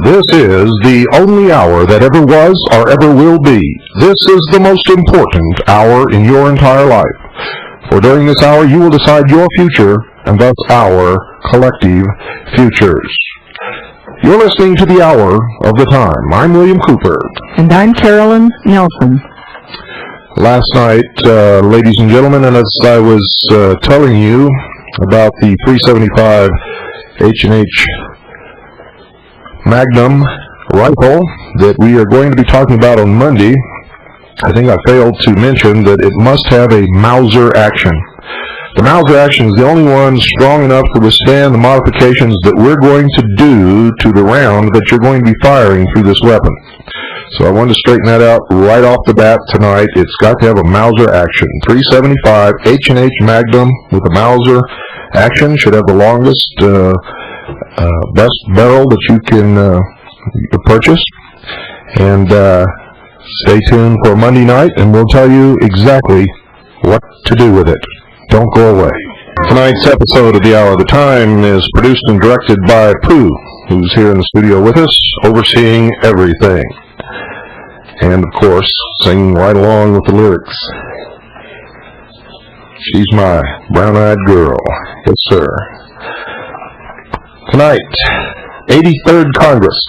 This is the only hour that ever was or ever will be. This is the most important hour in your entire life. For during this hour you will decide your future and thus our collective futures. You're listening to the Hour of the Time. I'm William Cooper. And I'm Carolyn Nelson. Last night, ladies and gentlemen, and as I was telling you about the 375 H&H Magnum rifle that we are going to be talking about on Monday, I think I failed to mention that it must have a Mauser action. The Mauser action is the only one strong enough to withstand the modifications that we're going to do to the round that you're going to be firing through this weapon. So I wanted to straighten that out right off the bat tonight. It's got to have a Mauser action. 375 H&H Magnum with a Mauser action should have the longest, best barrel that you can purchase. And stay tuned for Monday night, and we'll tell you exactly what to do with it. Don't go away. Tonight's episode of The Hour of the Time is produced and directed by Pooh, who's here in the studio with us, overseeing everything. And, of course, singing right along with the lyrics. She's my brown-eyed girl. Yes, sir. Tonight, 83rd Congress,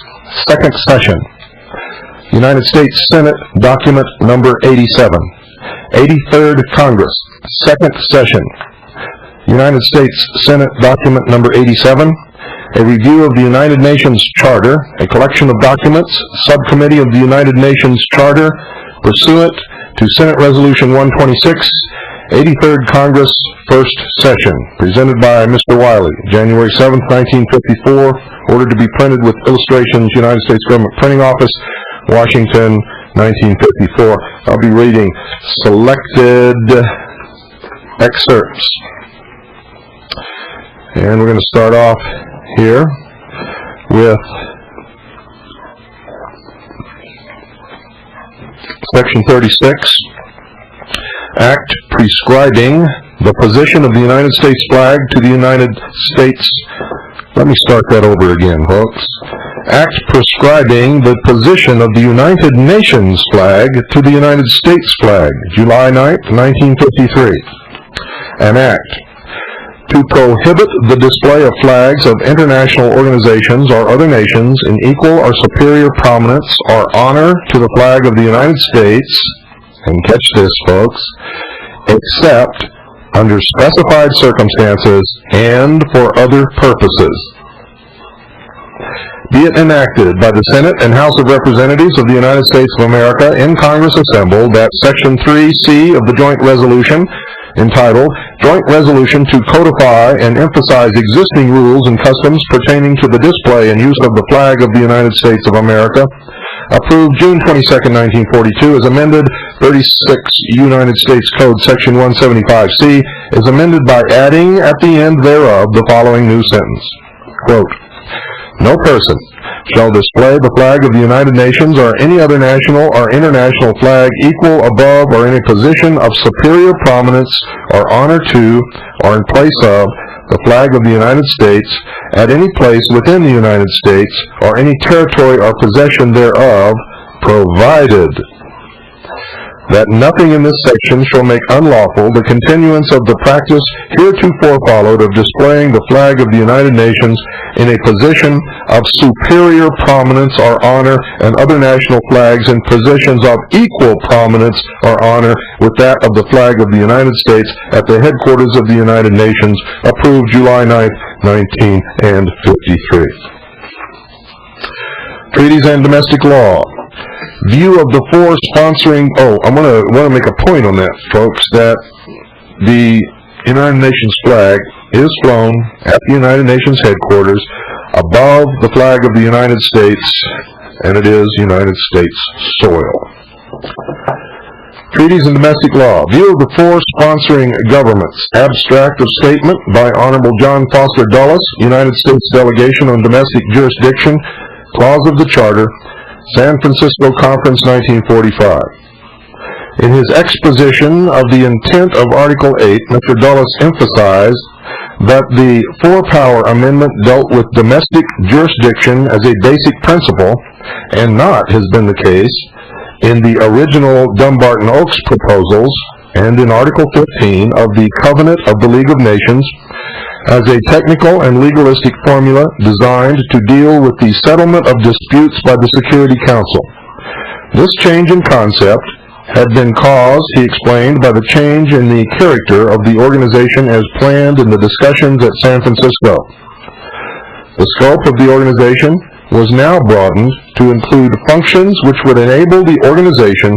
second session. United States Senate document number 87. 83rd Congress, second session. United States Senate document number 87. A review of the United Nations Charter, a collection of documents, subcommittee of the United Nations Charter, pursuant to Senate Resolution 126, 83rd Congress, first session, presented by Mr. Wiley, January 7th, 1954, ordered to be printed with illustrations, United States Government Printing Office, Washington, 1954. I'll be reading selected excerpts. And we're going to start off here with Section 36, Act prescribing the position of the United States flag to the United States. Let me start that over again, folks. Act prescribing the position of the United Nations flag to the United States flag, July 9th, 1953. An act to prohibit the display of flags of international organizations or other nations in equal or superior prominence or honor to the flag of the United States, and catch this, folks, except under specified circumstances and for other purposes. Be it enacted by the Senate and House of Representatives of the United States of America in Congress assembled that Section 3C of the Joint Resolution, entitled Joint Resolution to Codify and Emphasize Existing Rules and Customs Pertaining to the Display and Use of the Flag of the United States of America, approved June 22, 1942, as amended 36 United States Code Section 175C, is amended by adding at the end thereof the following new sentence. Quote, no person shall display the flag of the United Nations or any other national or international flag equal, above, or in a position of superior prominence or honor to, or in place of, the flag of the United States at any place within the United States or any territory or possession thereof, provided that nothing in this section shall make unlawful the continuance of the practice heretofore followed of displaying the flag of the United Nations in a position of superior prominence or honor, and other national flags in positions of equal prominence or honor with that of the flag of the United States at the headquarters of the United Nations, approved July 9th, 1953. Treaties and domestic law. View of the four sponsoring... I want to make a point on that, folks, that the United Nations flag is flown at the United Nations headquarters above the flag of the United States, and it is United States soil. Treaties and domestic law. View of the four sponsoring governments. Abstract of statement by Honorable John Foster Dulles, United States Delegation on Domestic Jurisdiction, Clause of the Charter, San Francisco Conference, 1945. In his exposition of the intent of Article 8, Mr. Dulles emphasized that the Four-Power Amendment dealt with domestic jurisdiction as a basic principle, and not has been the case in the original Dumbarton Oaks proposals and in Article 15 of the Covenant of the League of Nations as a technical and legalistic formula designed to deal with the settlement of disputes by the Security Council. This change in concept had been caused, he explained, by the change in the character of the organization as planned in the discussions at San Francisco. The scope of the organization was now broadened to include functions which would enable the organization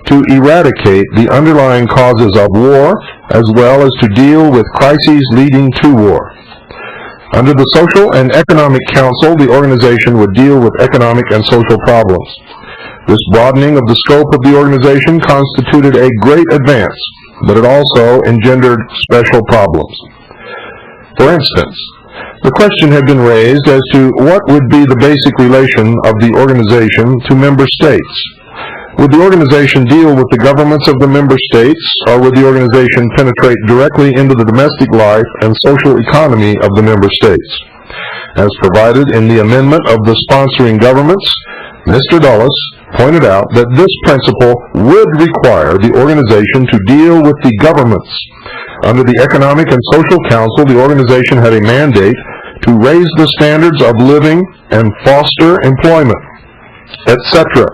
to eradicate the underlying causes of war, as well as to deal with crises leading to war. Under the Social and Economic Council, the organization would deal with economic and social problems. This broadening of the scope of the organization constituted a great advance, but it also engendered special problems. For instance, the question had been raised as to what would be the basic relation of the organization to member states. Would the organization deal with the governments of the member states, or would the organization penetrate directly into the domestic life and social economy of the member states? As provided in the amendment of the sponsoring governments, Mr. Dulles pointed out that this principle would require the organization to deal with the governments. Under the Economic and Social Council, the organization had a mandate to raise the standards of living and foster employment, etc.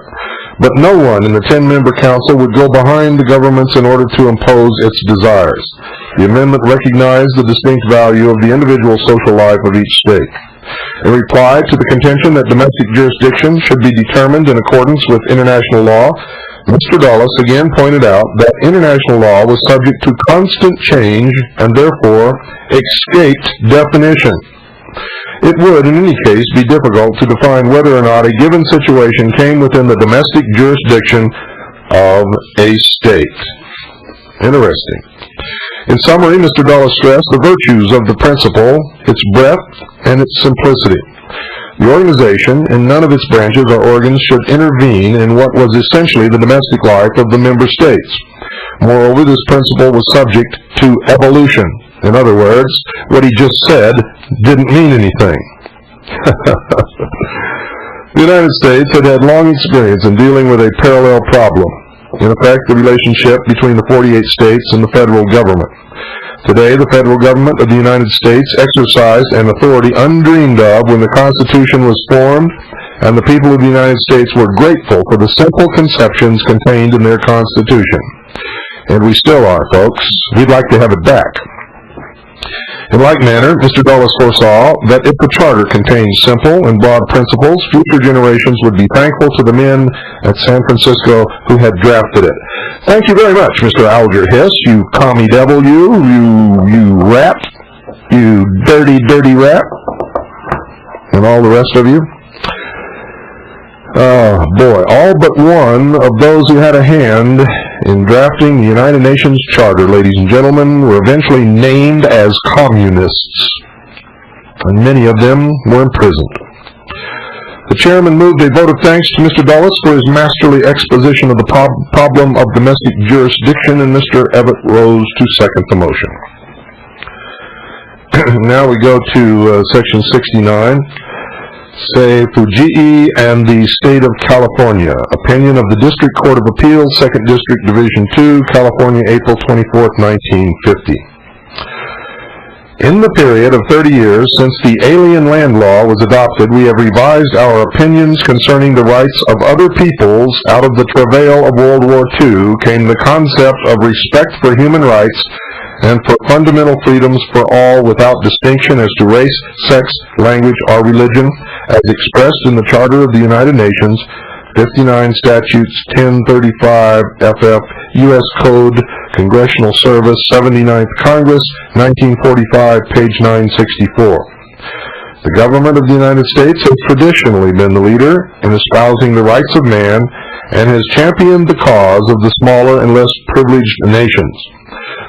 But no one in the 10-member council would go behind the governments in order to impose its desires. The amendment recognized the distinct value of the individual social life of each state. In reply to the contention that domestic jurisdiction should be determined in accordance with international law, Mr. Dulles again pointed out that international law was subject to constant change and therefore escaped definition. It would, in any case, be difficult to define whether or not a given situation came within the domestic jurisdiction of a state. Interesting. In summary, Mr. Dulles stressed the virtues of the principle, its breadth, and its simplicity. The organization, in none of its branches or organs, should intervene in what was essentially the domestic life of the member states. Moreover, this principle was subject to evolution. In other words, what he just said didn't mean anything. The United States had had long experience in dealing with a parallel problem. In effect, the relationship between the 48 states and the federal government. Today, the federal government of the United States exercised an authority undreamed of when the Constitution was formed, and the people of the United States were grateful for the simple conceptions contained in their Constitution. And we still are, folks. We'd like to have it back. In like manner, Mr. Dulles foresaw that if the Charter contained simple and broad principles, future generations would be thankful to the men at San Francisco who had drafted it. Thank you very much, Mr. Alger Hiss, you commie devil, you rat, you dirty, dirty rat, and all the rest of you. Oh, boy, all but one of those who had a hand in drafting the United Nations Charter, ladies and gentlemen, were eventually named as communists, and many of them were imprisoned. The chairman moved a vote of thanks to Mr. Dulles for his masterly exposition of the problem of domestic jurisdiction, and Mr. Evett rose to second the motion. Now we go to Section 69. Say Fujii and the State of California. Opinion of the District Court of Appeals, 2nd District, Division 2, California, April 24, 1950. In the period of 30 years since the Alien Land Law was adopted, we have revised our opinions concerning the rights of other peoples. Out of the travail of World War II came the concept of respect for human rights and for fundamental freedoms for all without distinction as to race, sex, language, or religion, as expressed in the Charter of the United Nations, 59 Statutes 1035 FF, U.S. Code, Congressional Service, 79th Congress, 1945, page 964. The government of the United States has traditionally been the leader in espousing the rights of man and has championed the cause of the smaller and less privileged nations.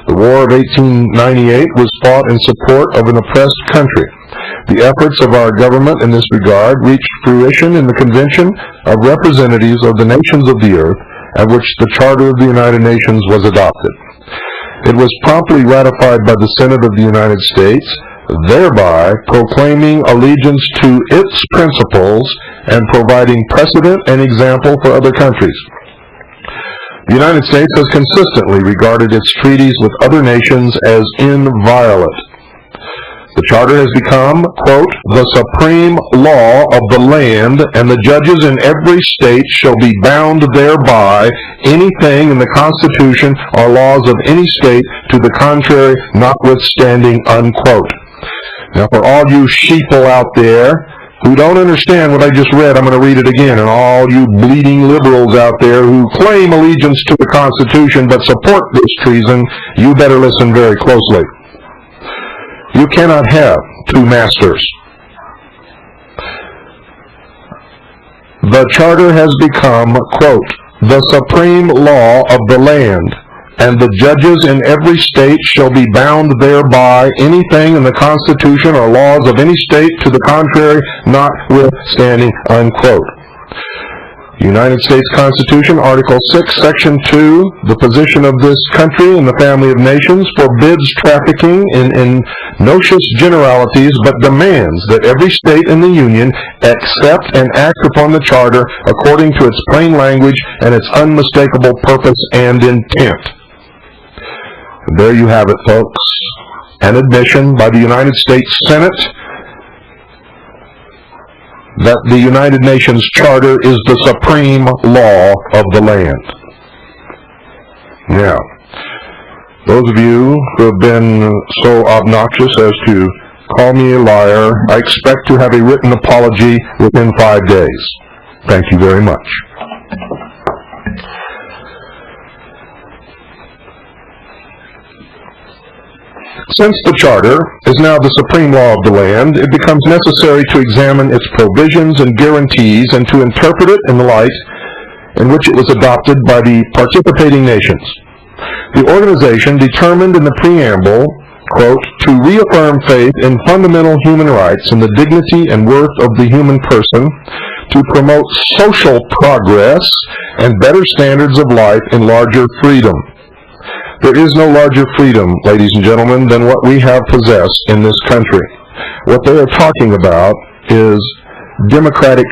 The War of 1898 was fought in support of an oppressed country. The efforts of our government in this regard reached fruition in the Convention of Representatives of the Nations of the Earth, at which the Charter of the United Nations was adopted. It was promptly ratified by the Senate of the United States, thereby proclaiming allegiance to its principles and providing precedent and example for other countries. The United States has consistently regarded its treaties with other nations as inviolate. The Charter has become, quote, the supreme law of the land, and the judges in every state shall be bound thereby, anything in the Constitution or laws of any state to the contrary notwithstanding, unquote. Now, for all you sheeple out there who don't understand what I just read, I'm going to read it again. And all you bleeding liberals out there who claim allegiance to the Constitution but support this treason, you better listen very closely. You cannot have two masters. The Charter has become, quote, the supreme law of the land, and the judges in every state shall be bound thereby, anything in the Constitution or laws of any state to the contrary notwithstanding, unquote. United States Constitution, Article 6, Section 2, the position of this country in the family of nations forbids trafficking in noxious generalities, but demands that every state in the Union accept and act upon the Charter according to its plain language and its unmistakable purpose and intent. And there you have it, folks. An admission by the United States Senate that the United Nations Charter is the supreme law of the land. Now, those of you who have been so obnoxious as to call me a liar, I expect to have a written apology within 5 days. Thank you very much. Since the Charter is now the supreme law of the land, it becomes necessary to examine its provisions and guarantees and to interpret it in the light in which it was adopted by the participating nations. The organization determined in the preamble, quote, to reaffirm faith in fundamental human rights and the dignity and worth of the human person, to promote social progress and better standards of life in larger freedom. There is no larger freedom, ladies and gentlemen, than what we have possessed in this country. What they are talking about is democratic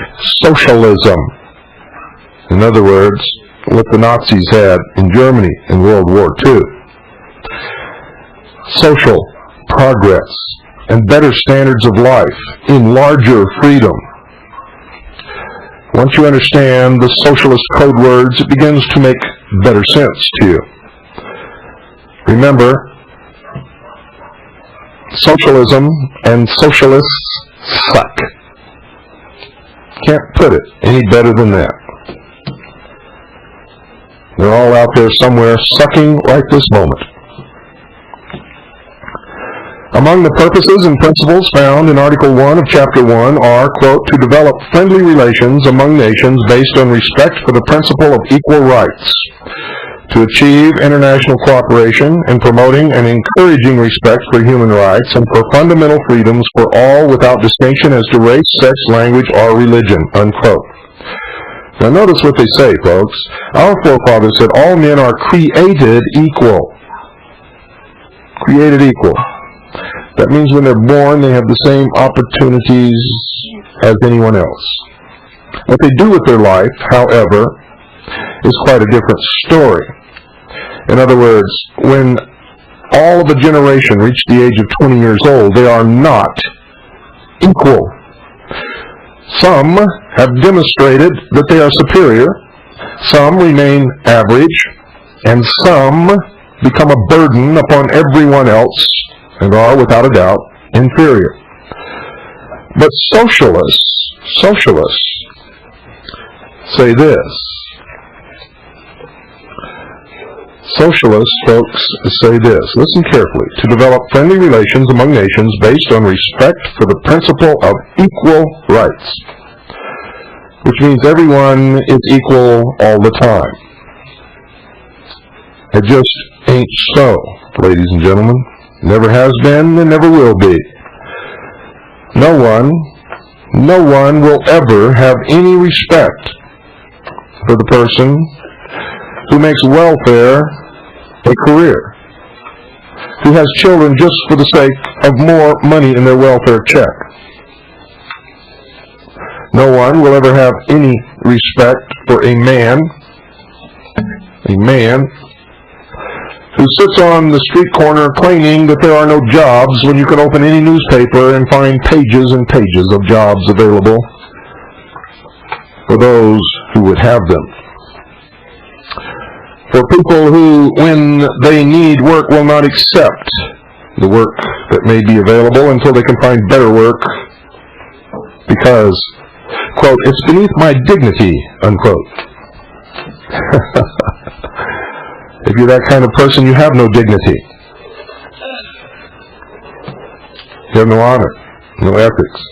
socialism. In other words, what the Nazis had in Germany in World War II. Social progress and better standards of life in larger freedom. Once you understand the socialist code words, it begins to make better sense to you. Remember, socialism and socialists suck. Can't put it any better than that. They're all out there somewhere sucking right this moment. Among the purposes and principles found in Article 1 of Chapter 1 are, quote, to develop friendly relations among nations based on respect for the principle of equal rights, to achieve international cooperation in promoting and encouraging respect for human rights and for fundamental freedoms for all without distinction as to race, sex, language, or religion, unquote. Now notice what they say, folks. Our forefathers said all men are created equal. Created equal. That means when they're born, they have the same opportunities as anyone else. What they do with their life, however, is quite a different story. In other words, when all of a generation reach the age of 20 years old, they are not equal. Some have demonstrated that they are superior, some remain average, and some become a burden upon everyone else and are, without a doubt, inferior. But socialists say this. Socialists, folks, say this. Listen carefully. To develop friendly relations among nations based on respect for the principle of equal rights, which means everyone is equal all the time. It just ain't so, ladies and gentlemen. Never has been and never will be. No one will ever have any respect for the person who makes welfare a career. who has children just for the sake of more money in their welfare check. No one will ever have any respect for a man who sits on the street corner claiming that there are no jobs when you can open any newspaper and find pages and pages of jobs available for those who would have them. For people who, when they need work, will not accept the work that may be available until they can find better work because, quote, it's beneath my dignity, unquote. If you're that kind of person, you have no dignity. You have no honor, no ethics.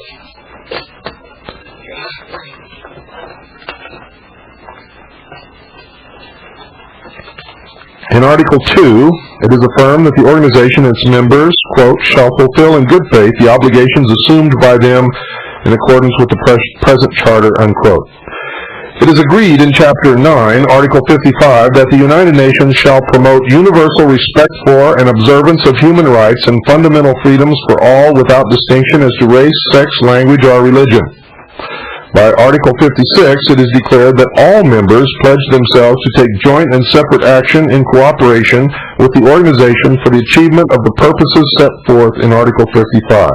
In Article 2, it is affirmed that the organization and its members, quote, shall fulfill in good faith the obligations assumed by them in accordance with the present charter, unquote. It is agreed in Chapter 9, Article 55, that the United Nations shall promote universal respect for and observance of human rights and fundamental freedoms for all without distinction as to race, sex, language, or religion. By Article 56, it is declared that all members pledge themselves to take joint and separate action in cooperation with the organization for the achievement of the purposes set forth in Article 55.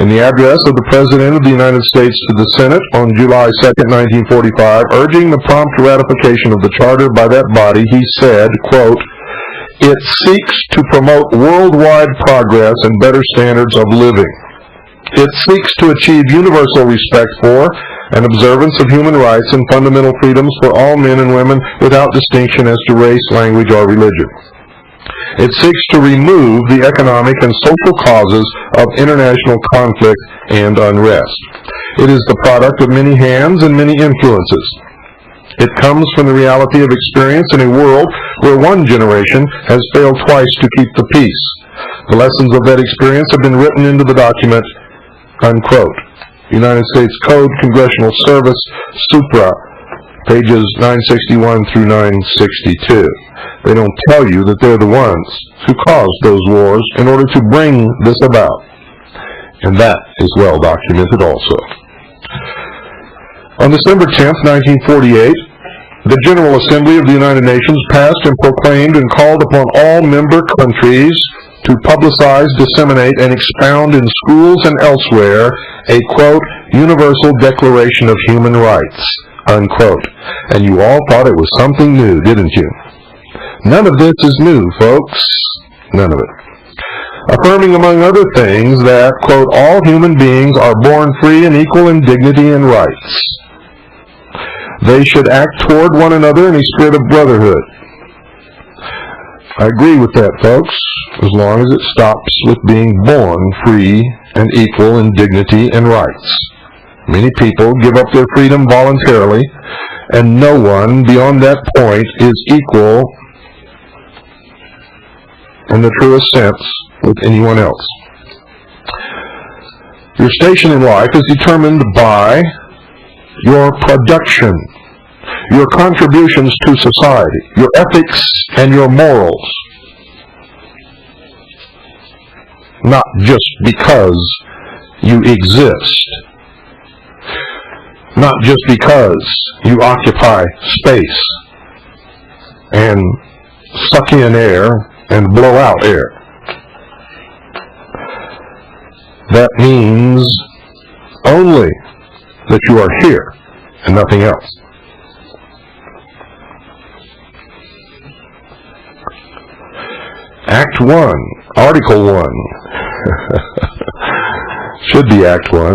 In the address of the President of the United States to the Senate on July 2, 1945, urging the prompt ratification of the Charter by that body, he said, quote, it seeks to promote worldwide progress and better standards of living. It seeks to achieve universal respect for and observance of human rights and fundamental freedoms for all men and women without distinction as to race, language, or religion. It seeks to remove the economic and social causes of international conflict and unrest. It is the product of many hands and many influences. It comes from the reality of experience in a world where one generation has failed twice to keep the peace. The lessons of that experience have been written into the document, unquote. United States Code, Congressional Service, Supra, pages 961 through 962. They don't tell you that they're the ones who caused those wars in order to bring this about. And that is well documented also. On December 10, 1948, the General Assembly of the United Nations passed and proclaimed and called upon all member countries to publicize, disseminate, and expound in schools and elsewhere a, quote, universal declaration of human rights, unquote. And you all thought it was something new, didn't you? None of this is new, folks. None of it. Affirming, among other things, that, quote, all human beings are born free and equal in dignity and rights. They should act toward one another in a spirit of brotherhood. I agree with that, folks, as long as it stops with being born free and equal in dignity and rights. Many people give up their freedom voluntarily, and no one beyond that point is equal in the truest sense with anyone else. Your station in life is determined by your production, your contributions to society, your ethics and your morals. Not just because you exist. Not just because you occupy space and suck in air and blow out air. That means only that you are here and nothing else. Act 1, Article 1. Should be Act 1.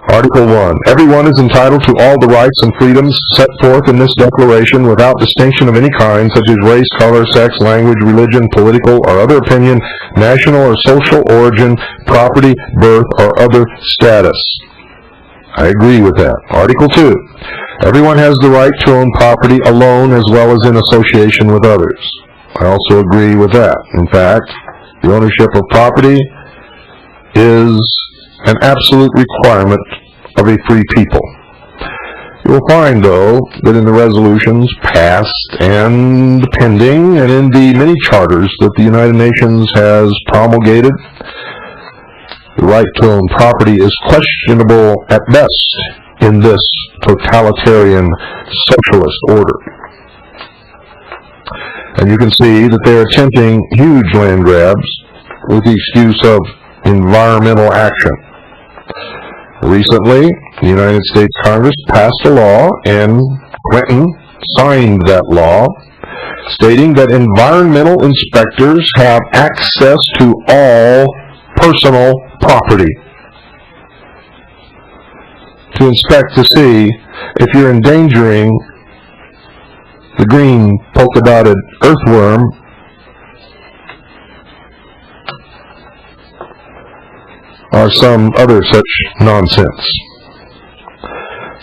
Article 1. Everyone is entitled to all the rights and freedoms set forth in this declaration without distinction of any kind, such as race, color, sex, language, religion, political or other opinion, national or social origin, property, birth, or other status. I agree with that. Article 2. Everyone has the right to own property alone as well as in association with others. I also agree with that. In fact, the ownership of property is an absolute requirement of a free people. You will find, though, that in the resolutions passed and pending, and in the many charters that the United Nations has promulgated, the right to own property is questionable at best in this totalitarian socialist order. And you can see that they are attempting huge land grabs with the excuse of environmental action. Recently, the United States Congress passed a law, and Clinton signed that law, stating that environmental inspectors have access to all personal property to inspect to see if you're endangering the green polka-dotted earthworm or some other such nonsense.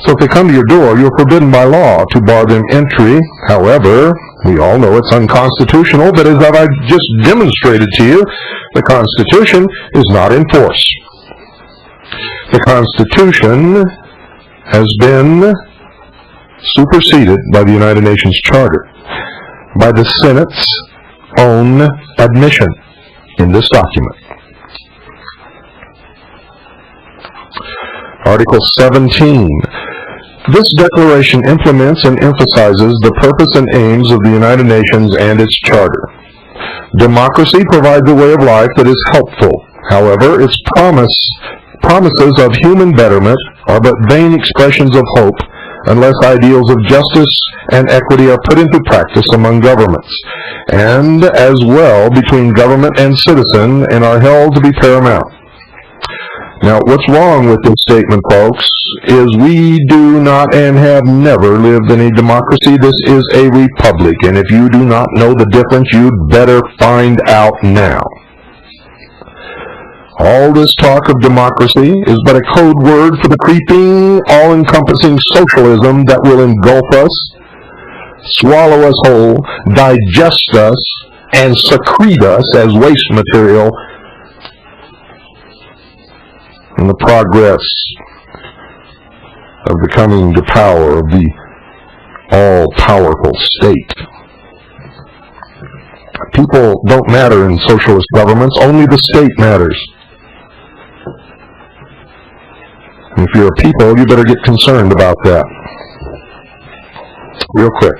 So if they come to your door, you're forbidden by law to bar them entry. However, we all know it's unconstitutional, but as I've just demonstrated to you, the Constitution is not in force. The Constitution has been superseded by the United Nations Charter, by the Senate's own admission in this document. Article 17. This declaration implements and emphasizes the purpose and aims of the United Nations and its charter. Democracy provides a way of life that is helpful. However, its promises of human betterment are but vain expressions of hope unless ideals of justice and equity are put into practice among governments, and as well between government and citizen, and are held to be paramount. Now, what's wrong with this statement, folks, is we do not and have never lived in a democracy. This is a republic, and if you do not know the difference, you'd better find out now. All this talk of democracy is but a code word for the creeping, all-encompassing socialism that will engulf us, swallow us whole, digest us, and secrete us as waste material in the progress of becoming the power of the all-powerful state. People don't matter in socialist governments, only the state matters. And if you're a people, you better get concerned about that. Real quick.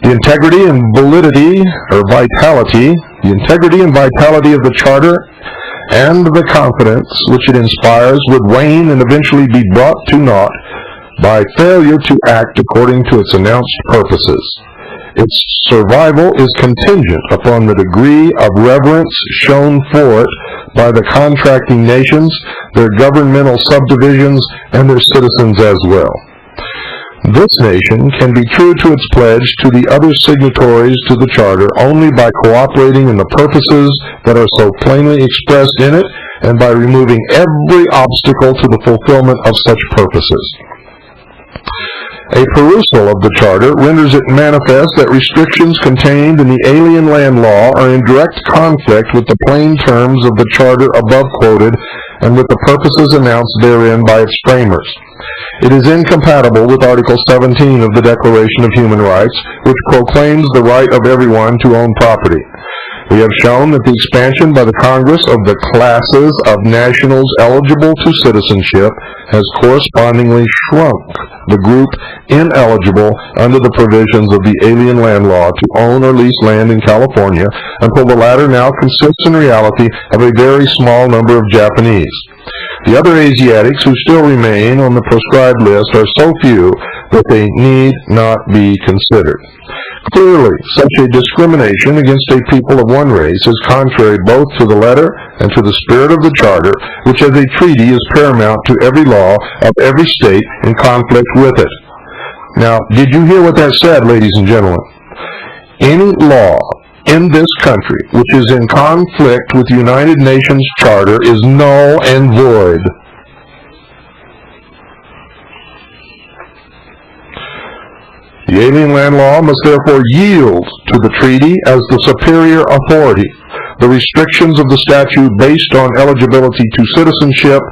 The integrity and validity, or vitality, the integrity and vitality of the Charter and the confidence which it inspires would wane and eventually be brought to naught by failure to act according to its announced purposes. Its survival is contingent upon the degree of reverence shown for it by the contracting nations, their governmental subdivisions, and their citizens as well. This nation can be true to its pledge to the other signatories to the Charter only by cooperating in the purposes that are so plainly expressed in it and by removing every obstacle to the fulfillment of such purposes. A perusal of the Charter renders it manifest that restrictions contained in the Alien Land Law are in direct conflict with the plain terms of the Charter above quoted and with the purposes announced therein by its framers. It is incompatible with Article 17 of the Declaration of Human Rights, which proclaims the right of everyone to own property. We have shown that the expansion by the Congress of the classes of nationals eligible to citizenship has correspondingly shrunk the group ineligible under the provisions of the Alien Land Law to own or lease land in California until the latter now consists in reality of a very small number of Japanese. The other Asiatics who still remain on the proscribed list are so few that they need not be considered. Clearly, such a discrimination against a people of one race is contrary both to the letter and to the spirit of the Charter, which as a treaty is paramount to every law of every state in conflict with it. Now, did you hear what that said, ladies and gentlemen? Any law in this country which is in conflict with the United Nations Charter is null and void. The Alien Land Law must therefore yield to the treaty as the superior authority. The restrictions of the statute based on eligibility to citizenship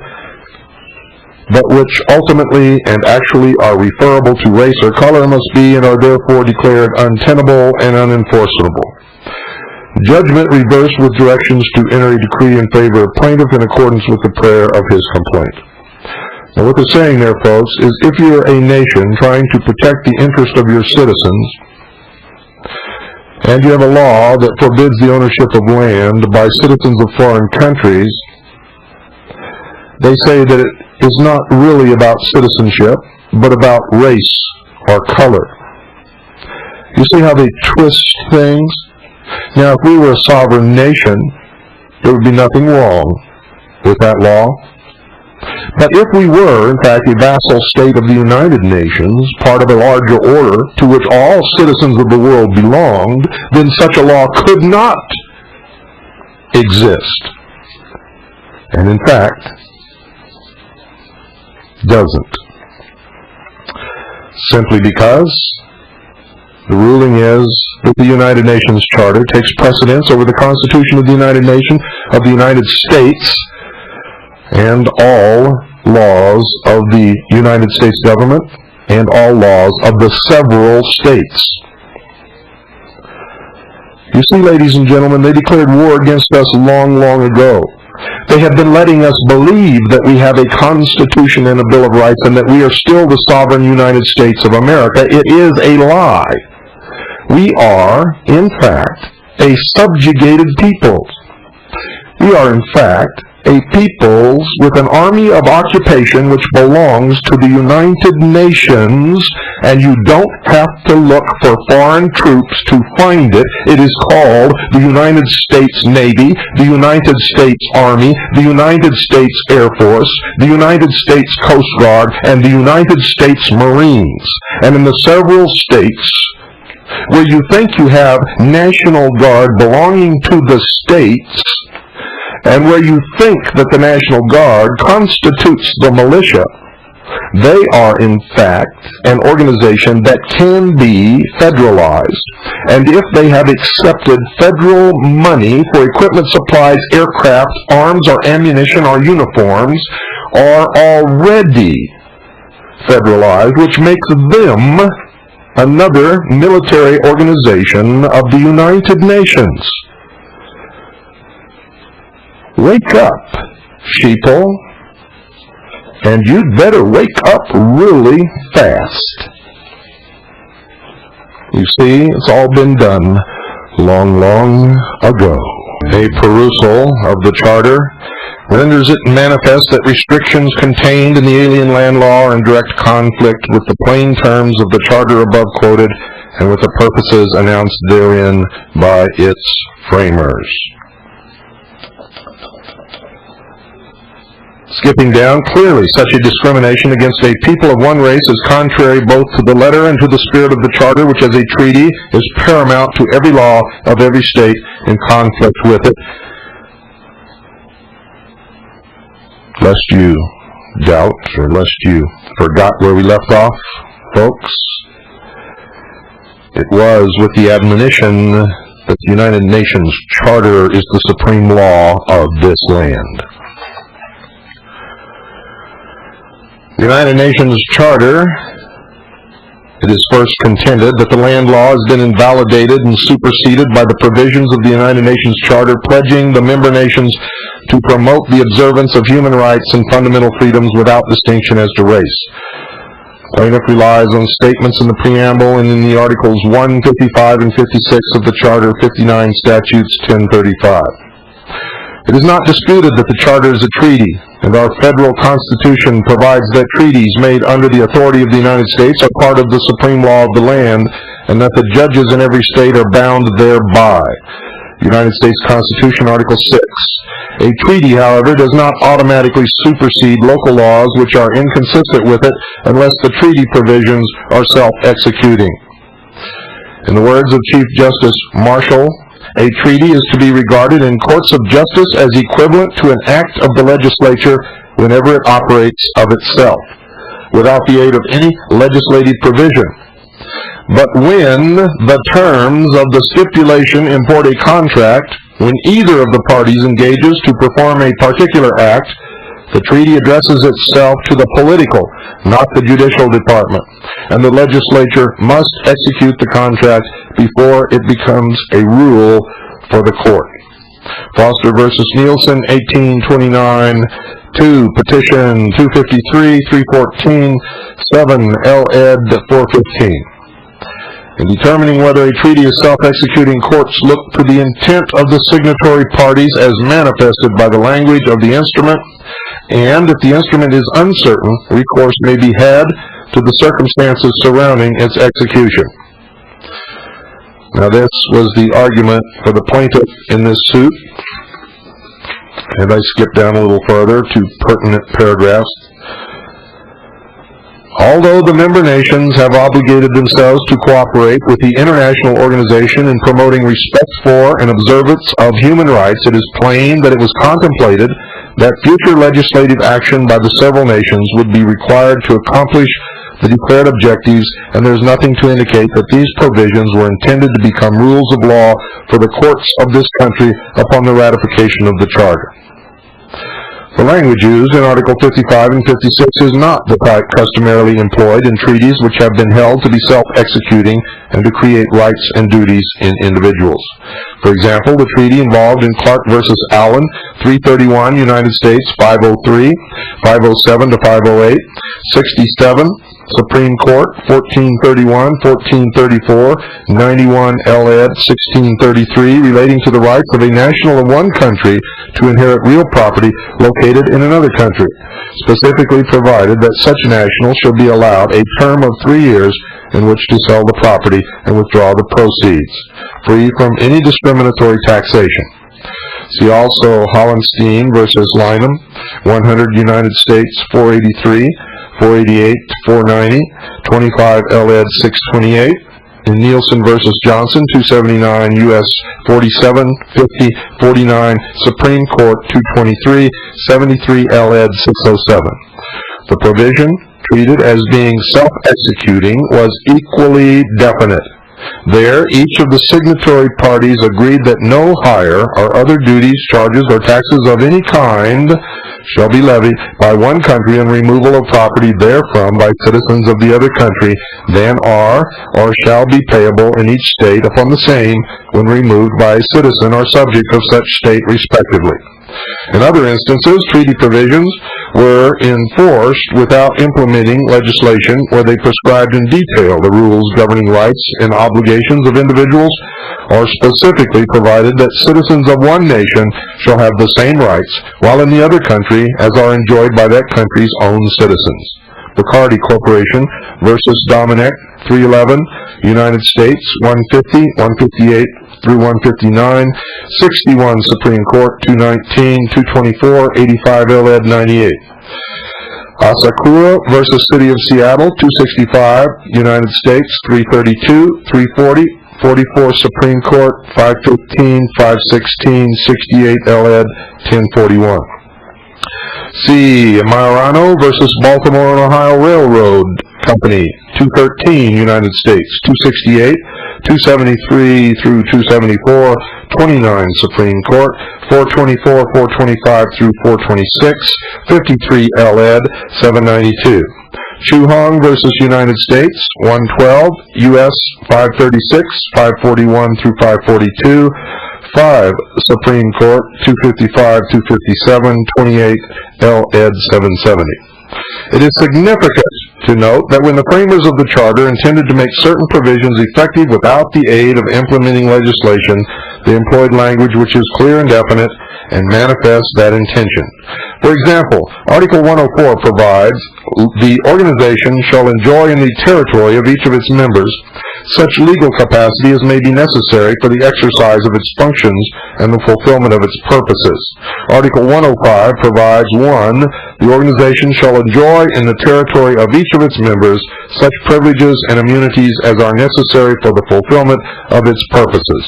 but which ultimately and actually are referable to race or color, must be and are therefore declared untenable and unenforceable. Judgment reversed with directions to enter a decree in favor of plaintiff in accordance with the prayer of his complaint. Now what they're saying there, folks, is if you're a nation trying to protect the interest of your citizens, and you have a law that forbids the ownership of land by citizens of foreign countries, they say that it is not really about citizenship, but about race or color. You see how they twist things? Now, if we were a sovereign nation, there would be nothing wrong with that law. But if we were, in fact, a vassal state of the United Nations, part of a larger order to which all citizens of the world belonged, then such a law could not exist. And in fact, doesn't. Simply because the ruling is that the United Nations Charter takes precedence over the Constitution of the United Nations of the United States and all laws of the United States government and all laws of the several states. You see, ladies and gentlemen, they declared war against us long, long ago. They have been letting us believe that we have a Constitution and a Bill of Rights and that we are still the sovereign United States of America. It is a lie. We are, in fact, a subjugated people. We are, in fact, a peoples with an army of occupation which belongs to the United Nations, and you don't have to look for foreign troops to find it. It is called the United States Navy, the United States Army, the United States Air Force, the United States Coast Guard, and the United States Marines. And in the several states where you think you have National Guard belonging to the states, and where you think that the National Guard constitutes the militia, they are in fact an organization that can be federalized. And if they have accepted federal money for equipment, supplies, aircraft, arms or ammunition or uniforms, are already federalized, which makes them another military organization of the United Nations. Wake up, sheeple, and you'd better wake up really fast. You see, it's all been done long, long ago. A perusal of the Charter renders it manifest that restrictions contained in the alien land law are in direct conflict with the plain terms of the Charter above quoted and with the purposes announced therein by its framers. Skipping down, clearly such a discrimination against a people of one race is contrary both to the letter and to the spirit of the Charter, which as a treaty is paramount to every law of every state in conflict with it. Lest you doubt, or lest you forgot where we left off, folks, it was with the admonition that the United Nations Charter is the supreme law of this land. The United Nations Charter, it is first contended that the land law has been invalidated and superseded by the provisions of the United Nations Charter pledging the member nations to promote the observance of human rights and fundamental freedoms without distinction as to race. Plaintiff relies on statements in the preamble and in the Articles 1, 55, and 56 of the Charter, 59 Statutes 1035. It is not disputed that the Charter is a treaty, and our federal Constitution provides that treaties made under the authority of the United States are part of the supreme law of the land, and that the judges in every state are bound thereby. United States Constitution, Article 6. A treaty, however, does not automatically supersede local laws which are inconsistent with it unless the treaty provisions are self-executing. In the words of Chief Justice Marshall, a treaty is to be regarded in courts of justice as equivalent to an act of the legislature whenever it operates of itself, without the aid of any legislative provision. But when the terms of the stipulation import a contract, when either of the parties engages to perform a particular act The treaty addresses itself to the political, not the judicial department, and the legislature must execute the contract before it becomes a rule for the court. Foster versus Nielsen, 1829, 2, Petition 253, 314, 7, L.ed. 415. In determining whether a treaty is self-executing, courts look to the intent of the signatory parties as manifested by the language of the instrument, and if the instrument is uncertain, recourse may be had to the circumstances surrounding its execution. Now this was the argument for the plaintiff in this suit, and I skip down a little further to pertinent paragraphs. Although the member nations have obligated themselves to cooperate with the international organization in promoting respect for and observance of human rights, it is plain that it was contemplated that future legislative action by the several nations would be required to accomplish the declared objectives, and there is nothing to indicate that these provisions were intended to become rules of law for the courts of this country upon the ratification of the Charter. The language used in Article 55 and 56 is not the type customarily employed in treaties which have been held to be self-executing and to create rights and duties in individuals. For example, the treaty involved in Clark versus Allen, 331, United States, 503, 507 to 508, 67, Supreme Court, 1431, 1434, 91 L.ed. 1633, relating to the rights of a national of one country to inherit real property located in another country, specifically provided that such national shall be allowed a term of 3 years in which to sell the property and withdraw the proceeds, free from any discriminatory taxation. See also Hollenstein versus Lynham, 100 United States, 483, 488 to 490, 25 L.ed. 628, in Nielsen versus Johnson, 279 U.S. 47, 50, 49, Supreme Court, 223, 73 L.ed. 607. The provision, treated as being self-executing, was equally definite. There, each of the signatory parties agreed that no hire or other duties, charges, or taxes of any kind shall be levied by one country in removal of property therefrom by citizens of the other country than are or shall be payable in each state upon the same when removed by a citizen or subject of such state respectively. In other instances, treaty provisions were enforced without implementing legislation where they prescribed in detail the rules governing rights and obligations of individuals, or specifically provided that citizens of one nation shall have the same rights while in the other country as are enjoyed by that country's own citizens. Bacardi Corporation versus Dominic, 311, United States, 150, 158 through 159, 61 Supreme Court, 219, 224, 85 L.ed. 98. Asakura versus City of Seattle, 265, United States, 332, 340, 44 Supreme Court, 515, 516, 68 L.ed. 1041. C. Majorano versus Baltimore and Ohio Railroad Company, 213, United States, 268, 273 through 274, 29 Supreme Court, 424, 425 through 426, 53 L.ed. 792. Chuhong versus United States, 112, U.S. 536, 541 through 542, 5 Supreme Court, 255, 257, 28 L.ed. 770. It is significant to note that when the framers of the Charter intended to make certain provisions effective without the aid of implementing legislation, they employed language which is clear and definite and manifests that intention. For example, Article 104 provides, the organization shall enjoy in the territory of each of its members such legal capacity as may be necessary for the exercise of its functions and the fulfillment of its purposes. Article 105 provides, 1, the organization shall enjoy in the territory of each of its members such privileges and immunities as are necessary for the fulfillment of its purposes.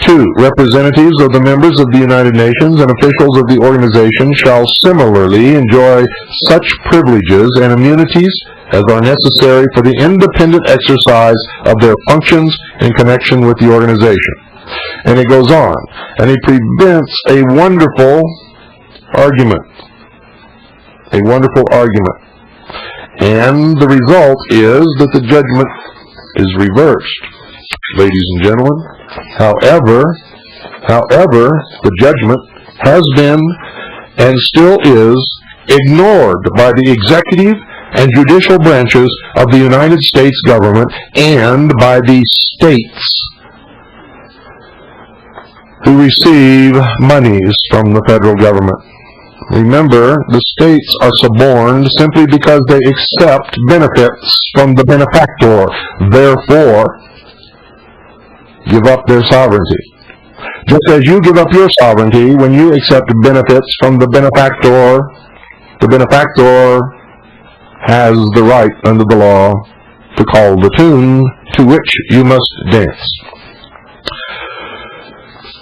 2. Representatives of the members of the United Nations and officials of the organization shall similarly enjoy such privileges and immunities as are necessary for the independent exercise of their functions in connection with the organization. And it goes on, and it presents a wonderful argument. a wonderful argument. And the result is that the judgment is reversed, ladies and gentlemen. However, the judgment has been and still is ignored by the executive and judicial branches of the United States government and by the states who receive monies from the federal government. Remember, the states are suborned simply because they accept benefits from the benefactor, therefore give up their sovereignty. Just as you give up your sovereignty when you accept benefits from the benefactor has the right under the law to call the tune to which you must dance.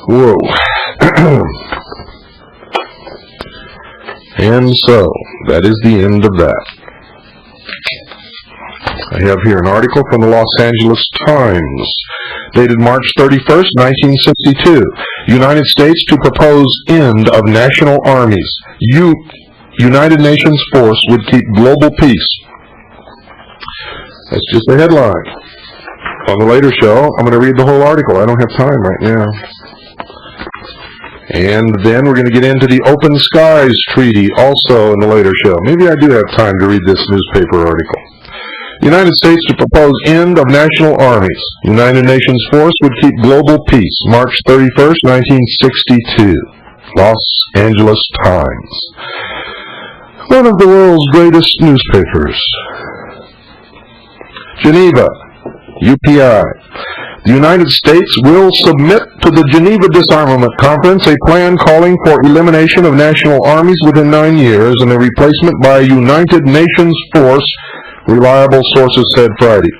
Whoa. And so, that is the end of that. I have here an article from the Los Angeles Times, dated March 31st, 1962. United States to propose end of national armies. United Nations force would keep global peace. That's just the headline. On the later show, I'm going to read the whole article. I don't have time right now. And then we're going to get into the Open Skies Treaty also in the later show. Maybe I do have time to read this newspaper article. United States to propose end of national armies. United Nations force would keep global peace. March 31st, 1962. Los Angeles Times. One of the world's greatest newspapers. Geneva, UPI. The United States will submit to the Geneva Disarmament Conference a plan calling for elimination of national armies within 9 years and a replacement by a United Nations force, reliable sources said Friday.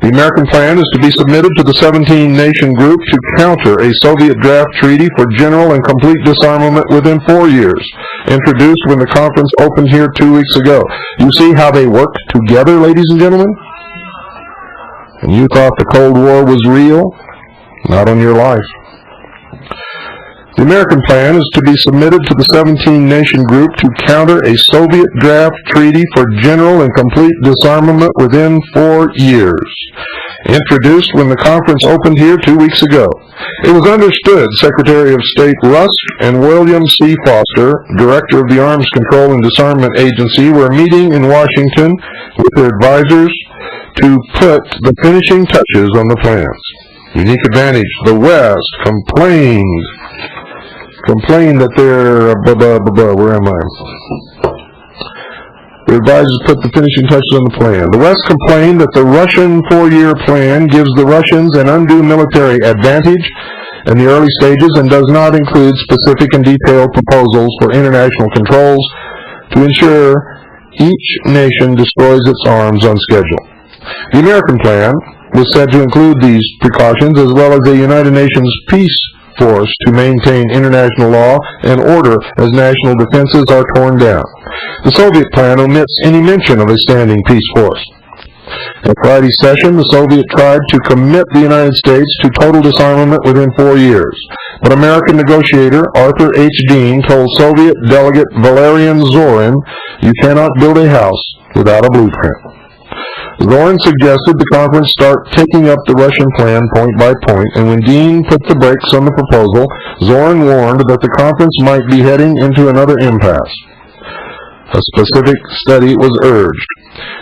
The American plan is to be submitted to the 17-nation group to counter a Soviet draft treaty for general and complete disarmament within 4 years, introduced when the conference opened here 2 weeks ago. You see how they work together, ladies and gentlemen? And you thought the Cold War was real? Not on your life. The American plan is to be submitted to the 17-nation group to counter a Soviet draft treaty for general and complete disarmament within 4 years, introduced when the conference opened here 2 weeks ago. It was understood Secretary of State Rusk and William C. Foster, Director of the Arms Control and Disarmament Agency, were meeting in Washington with their advisors to put the finishing touches on the plans. Unique advantage. The West complained that their where am I? The advisors put the finishing touches on the plan. The West complained that the Russian 4-year plan gives the Russians an undue military advantage in the early stages and does not include specific and detailed proposals for international controls to ensure each nation destroys its arms on schedule. The American plan was said to include these precautions as well as a United Nations peace force to maintain international law and order as national defenses are torn down. The Soviet plan omits any mention of a standing peace force. At Friday's session, the Soviet tried to commit the United States to total disarmament within 4 years. But American negotiator Arthur H. Dean told Soviet delegate Valerian Zorin, "You cannot build a house without a blueprint." Zorin suggested the conference start taking up the Russian plan point by point, and when Dean put the brakes on the proposal, Zorin warned that the conference might be heading into another impasse. A specific study was urged.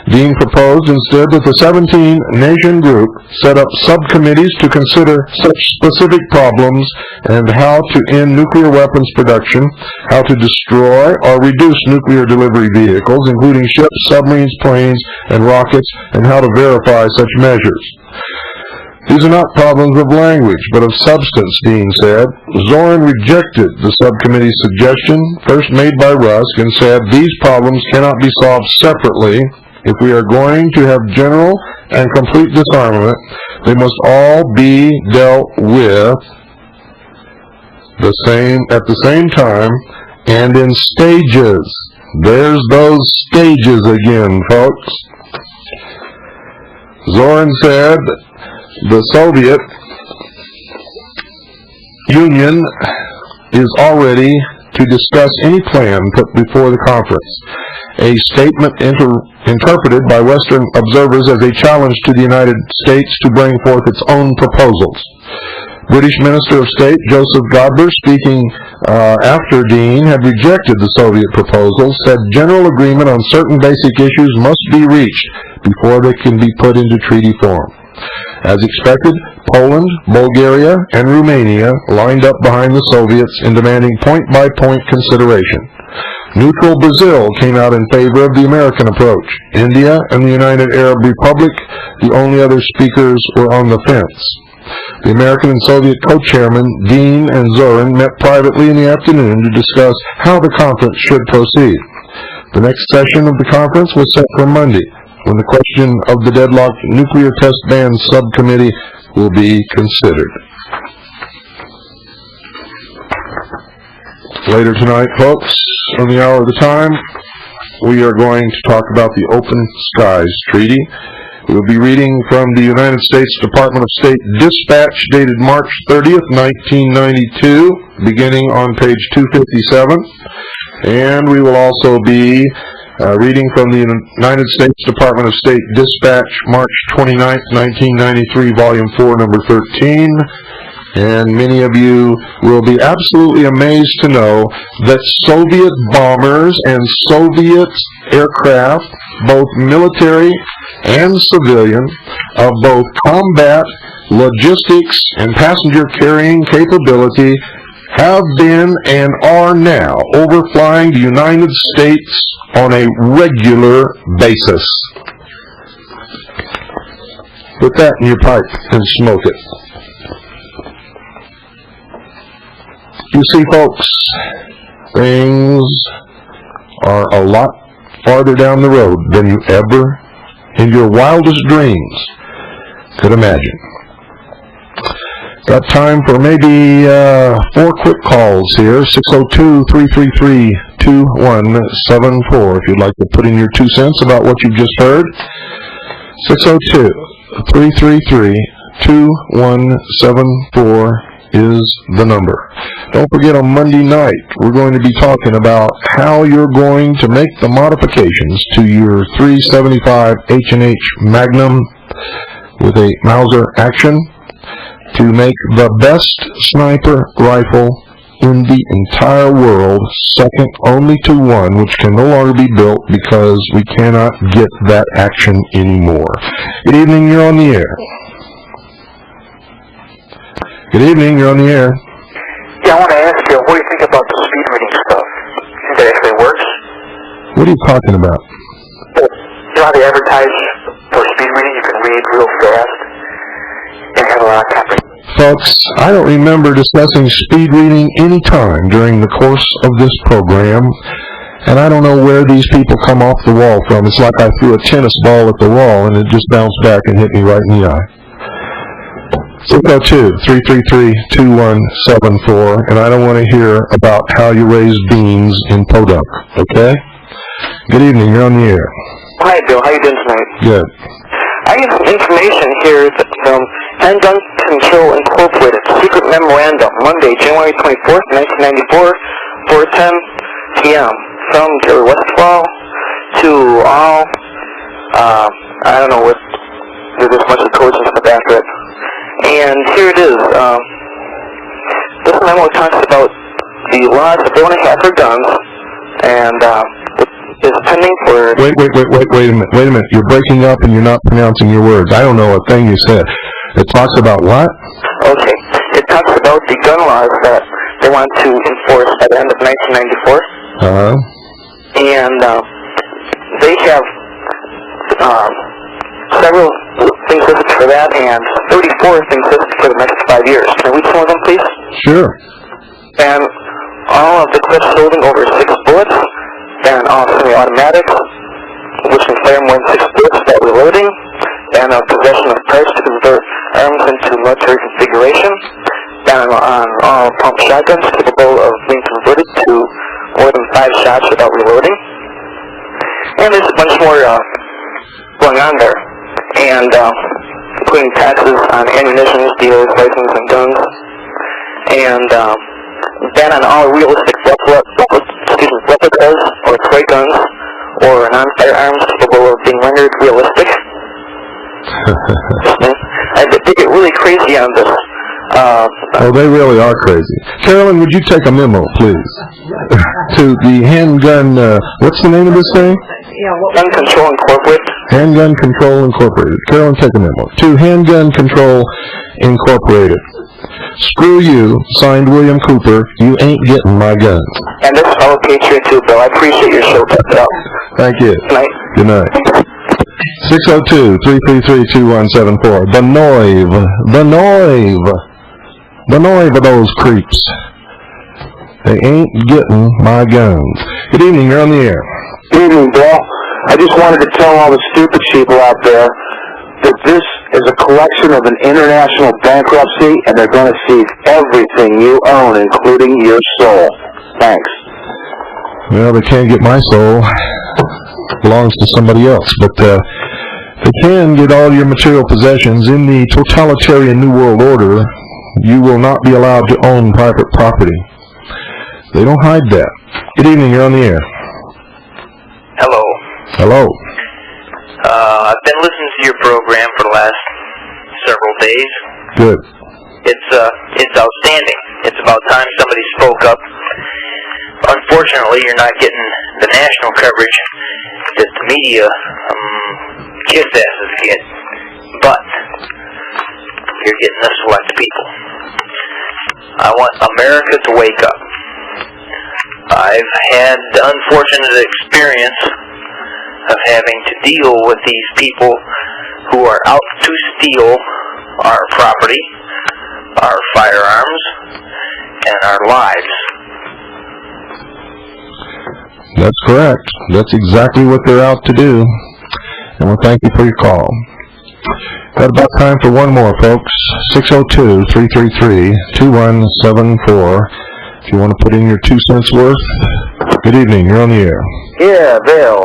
Dean proposed instead that the 17-nation group set up subcommittees to consider such specific problems and how to end nuclear weapons production, how to destroy or reduce nuclear delivery vehicles, including ships, submarines, planes, and rockets, and how to verify such measures. These are not problems of language, but of substance, Dean said. Zorin rejected the subcommittee's suggestion, first made by Rusk, and said these problems cannot be solved separately. If we are going to have general and complete disarmament, they must all be dealt with at the same time and in stages. There's those stages again, folks. Zorin said the Soviet Union is already to discuss any plan put before the conference. A statement interpreted by Western observers as a challenge to the United States to bring forth its own proposals. British Minister of State Joseph Godber, speaking after Dean had rejected the Soviet proposal, said general agreement on certain basic issues must be reached before they can be put into treaty form. As expected, Poland, Bulgaria, and Romania lined up behind the Soviets in demanding point-by-point consideration. Neutral Brazil came out in favor of the American approach. India and the United Arab Republic, the only other speakers, were on the fence. The American and Soviet co-chairmen, Dean and Zorin, met privately in the afternoon to discuss how the conference should proceed. The next session of the conference was set for Monday, when the question of the deadlocked nuclear test ban subcommittee will be considered. Later tonight, folks, on the hour of the time, we are going to talk about the Open Skies Treaty. We'll be reading from the United States Department of State Dispatch dated March 30th, 1992, beginning on page 257. And we will also be reading from the United States Department of State Dispatch, March 29th, 1993, Volume 4, Number 13. And many of you will be absolutely amazed to know that Soviet bombers and Soviet aircraft, both military and civilian, of both combat, logistics, and passenger carrying capability, have been and are now overflying the United States on a regular basis. Put that in your pipe and smoke it. You see, folks, things are a lot farther down the road than you ever, in your wildest dreams, could imagine. Got time for maybe 4 quick calls here. 602-333-2174 if you'd like to put in your 2 cents about what you've just heard. 602-333-2174 is the number. Don't forget, on Monday night, we're going to be talking about how you're going to make the modifications to your 375 H&H Magnum with a Mauser action to make the best sniper rifle in the entire world, second only to one which can no longer be built because we cannot get that action anymore. Good evening, you're on the air. Good evening, you're on the air. Yeah, I want to ask you, what do you think about the speed reading stuff? You think that actually works? What are you talking about? You know how they advertise for speed reading? You can read real fast and have a lot of comprehension. Folks, I don't remember discussing speed reading any time during the course of this program, and I don't know where these people come off the wall from. It's like I threw a tennis ball at the wall and it just bounced back and hit me right in the eye. 602-333-2174, and I don't want to hear about how you raise beans in Podunk, okay? Good evening, you're on the air. Hi, Bill. How you doing tonight? Good. I have some information here from Handgun Control Incorporated, secret memorandum, Monday, January 24th, 1994, 4:10 p.m. From Gary Westfall to all, I don't know what, there's a bunch of codes and stuff after it. And here it is. This memo talks about the laws that they want to have for guns, and is pending for... Wait a minute. You're breaking up and you're not pronouncing your words. I don't know a thing you said. It talks about what? Okay. It talks about the gun laws that they want to enforce by the end of 1994. Uh-huh. And they have several things listed for that, and 34 things listed for the next 5 years. Can I read some of them, please? Sure. And all of the clips holding over 6 bullets, and all semi-automatics, which can fire more than 6 bullets without reloading, and possession of parts to convert arms into military configuration, and on all pump shotguns capable of being converted to more than 5 shots without reloading. And there's a bunch more going on there, and including taxes on ammunition, dealers, license, and guns, and ban on all realistic replicas or toy guns or non-firearms capable of being rendered realistic. I think it really crazy on this. Oh, they really are crazy. Carolyn, would you take a memo, please, to the Handgun, what's the name of this thing? Gun Control Incorporated. Handgun Control Incorporated. Carolyn, take a memo. To Handgun Control Incorporated. Screw you, signed William Cooper, you ain't getting my guns. And this is fellow Patriot too, Bill. I appreciate your show. Keep it up. Thank you. Good night. Good night. 602-333-2174. The noive of those creeps. They ain't getting my guns. Good evening, you're on the air. Good evening, Bill. I just wanted to tell all the stupid people out there that this is a collection of an international bankruptcy, and they're going to seize everything you own, including your soul. Thanks. Well, they can't get my soul. It belongs to somebody else. But they can get all your material possessions. In the totalitarian New World Order, you will not be allowed to own private property. They don't hide that. Good evening, you're on the air. Hello. Hello. I've been listening to your program for the last several days. Good. It's outstanding. It's about time somebody spoke up. Unfortunately, you're not getting the national coverage that the media kiss asses get, but you're getting the select people. I want America to wake up. I've had the unfortunate experience of having to deal with these people who are out to steal our property, our firearms, and our lives. That's correct. That's exactly what they're out to do. And we'll thank you for your call. Got about time for one more, folks. 602-333-2174. If you want to put in your 2 cents worth. Good evening. You're on the air. Yeah, Bill.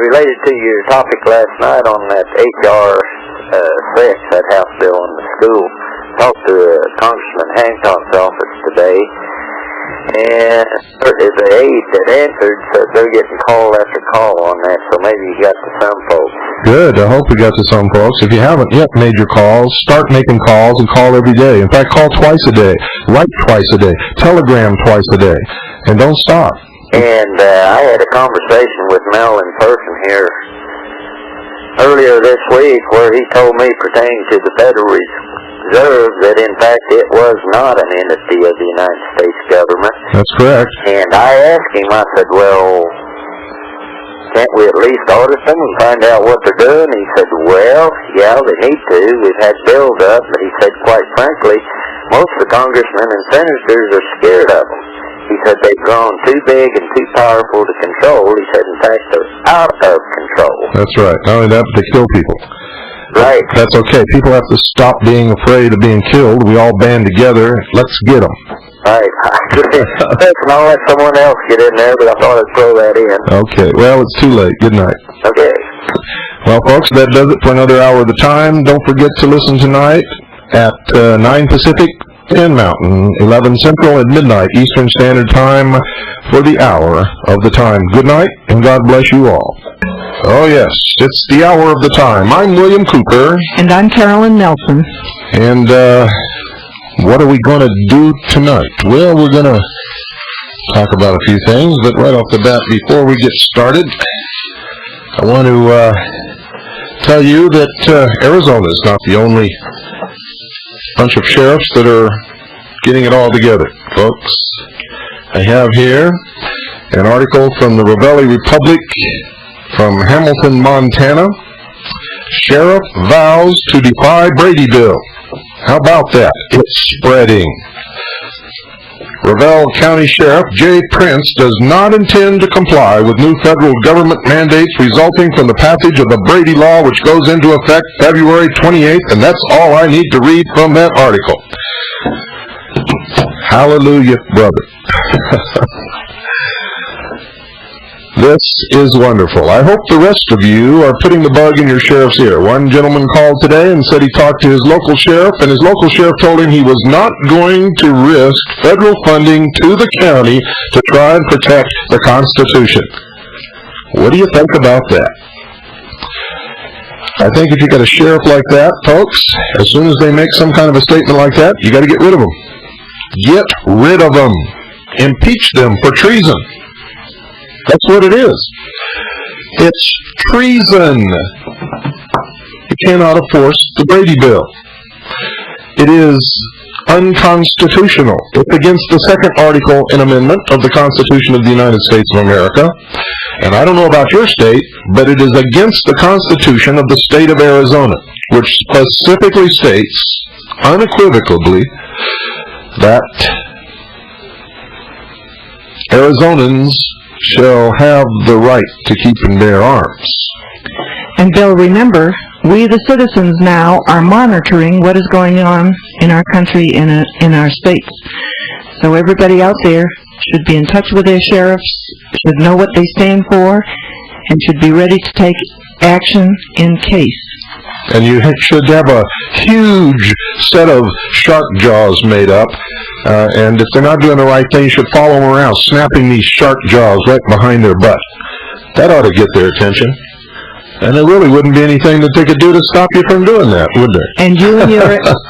Related to your topic last night on that H.R. 6, that House bill in the school, talked to Congressman Hancock's office today, and the aide that answered said they're getting call after call on that, so maybe you got to some folks. Good. I hope we got to some folks. If you haven't yet made your calls, start making calls and call every day. In fact, call twice a day, write twice a day, telegram twice a day, and don't stop. And I had a conversation with Mel in person here earlier this week where he told me pertaining to the Federal Reserve that in fact it was not an entity of the United States government. That's correct. And I asked him, I said, well, can't we at least audit them and find out what they're doing? He said, well, yeah, they need to. We've had build up, but he said, quite frankly, most of the congressmen and senators are scared of them. He said they've grown too big and too powerful to control. He said, in fact, they're out of control. That's right. Not only that, but they kill people. Right. That's okay. People have to stop being afraid of being killed. We all band together. Let's get them. Right. And I'll let someone else get in there, but I thought I'd throw that in. Okay. Well, it's too late. Good night. Okay. Well, folks, that does it for another hour of the time. Don't forget to listen tonight at 9 Pacific, 10 Mountain, 11 Central, and midnight Eastern Standard Time for the hour of the time. Good night, and God bless you all. Oh, yes, it's the hour of the time. I'm William Cooper. And I'm Carolyn Nelson. And what are we going to do tonight? Well, we're going to talk about a few things, but right off the bat, before we get started, I want to tell you that Arizona is not the only bunch of sheriffs that are getting it all together, folks. I have here an article from the Ravelli Republic from Hamilton, Montana. Sheriff vows to defy Brady bill. How about that? It's spreading. Ravel County Sheriff Jay Prince does not intend to comply with new federal government mandates resulting from the passage of the Brady Law, which goes into effect February 28th, and that's all I need to read from that article. Hallelujah, brother. This is wonderful. I hope the rest of you are putting the bug in your sheriff's ear. One gentleman called today and said he talked to his local sheriff, and his local sheriff told him he was not going to risk federal funding to the county to try and protect the Constitution. What do you think about that? I think if you got a sheriff like that, folks, as soon as they make some kind of a statement like that, you got to get rid of them. Get rid of them. Impeach them for treason. That's what it is. It's treason. You cannot enforce the Brady Bill. It is unconstitutional. It's against the second article and amendment of the Constitution of the United States of America. And I don't know about your state, but it is against the Constitution of the state of Arizona, which specifically states, unequivocally, that Arizonans shall have the right to keep and bear arms. And Bill, remember, we the citizens now are monitoring what is going on in our country, in our states. So everybody out there should be in touch with their sheriffs, should know what they stand for, and should be ready to take action in case. And you should have a huge set of shark jaws made up, and if they're not doing the right thing, you should follow them around, snapping these shark jaws right behind their butt. That ought to get their attention. And there really wouldn't be anything that they could do to stop you from doing that, would there? And you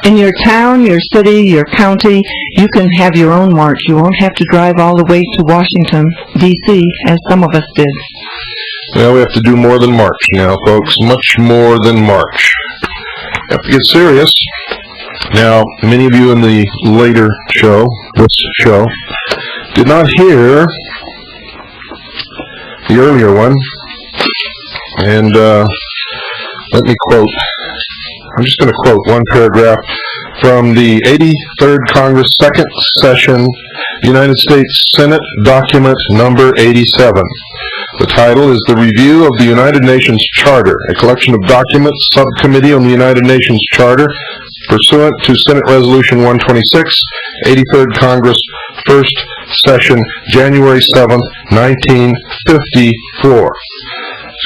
in your town, your city, your county, you can have your own march. You won't have to drive all the way to Washington, D.C., as some of us did. Well, we have to do more than march now, folks. Much more than march. We have to get serious. Now, many of you in the later show, this show, did not hear the earlier one. And let me quote. I'm just going to quote one paragraph from the 83rd Congress, Second Session, United States Senate Document Number 87. The title is The Review of the United Nations Charter, a collection of documents, Subcommittee on the United Nations Charter, pursuant to Senate Resolution 126, 83rd Congress, First Session, January 7th, 1954.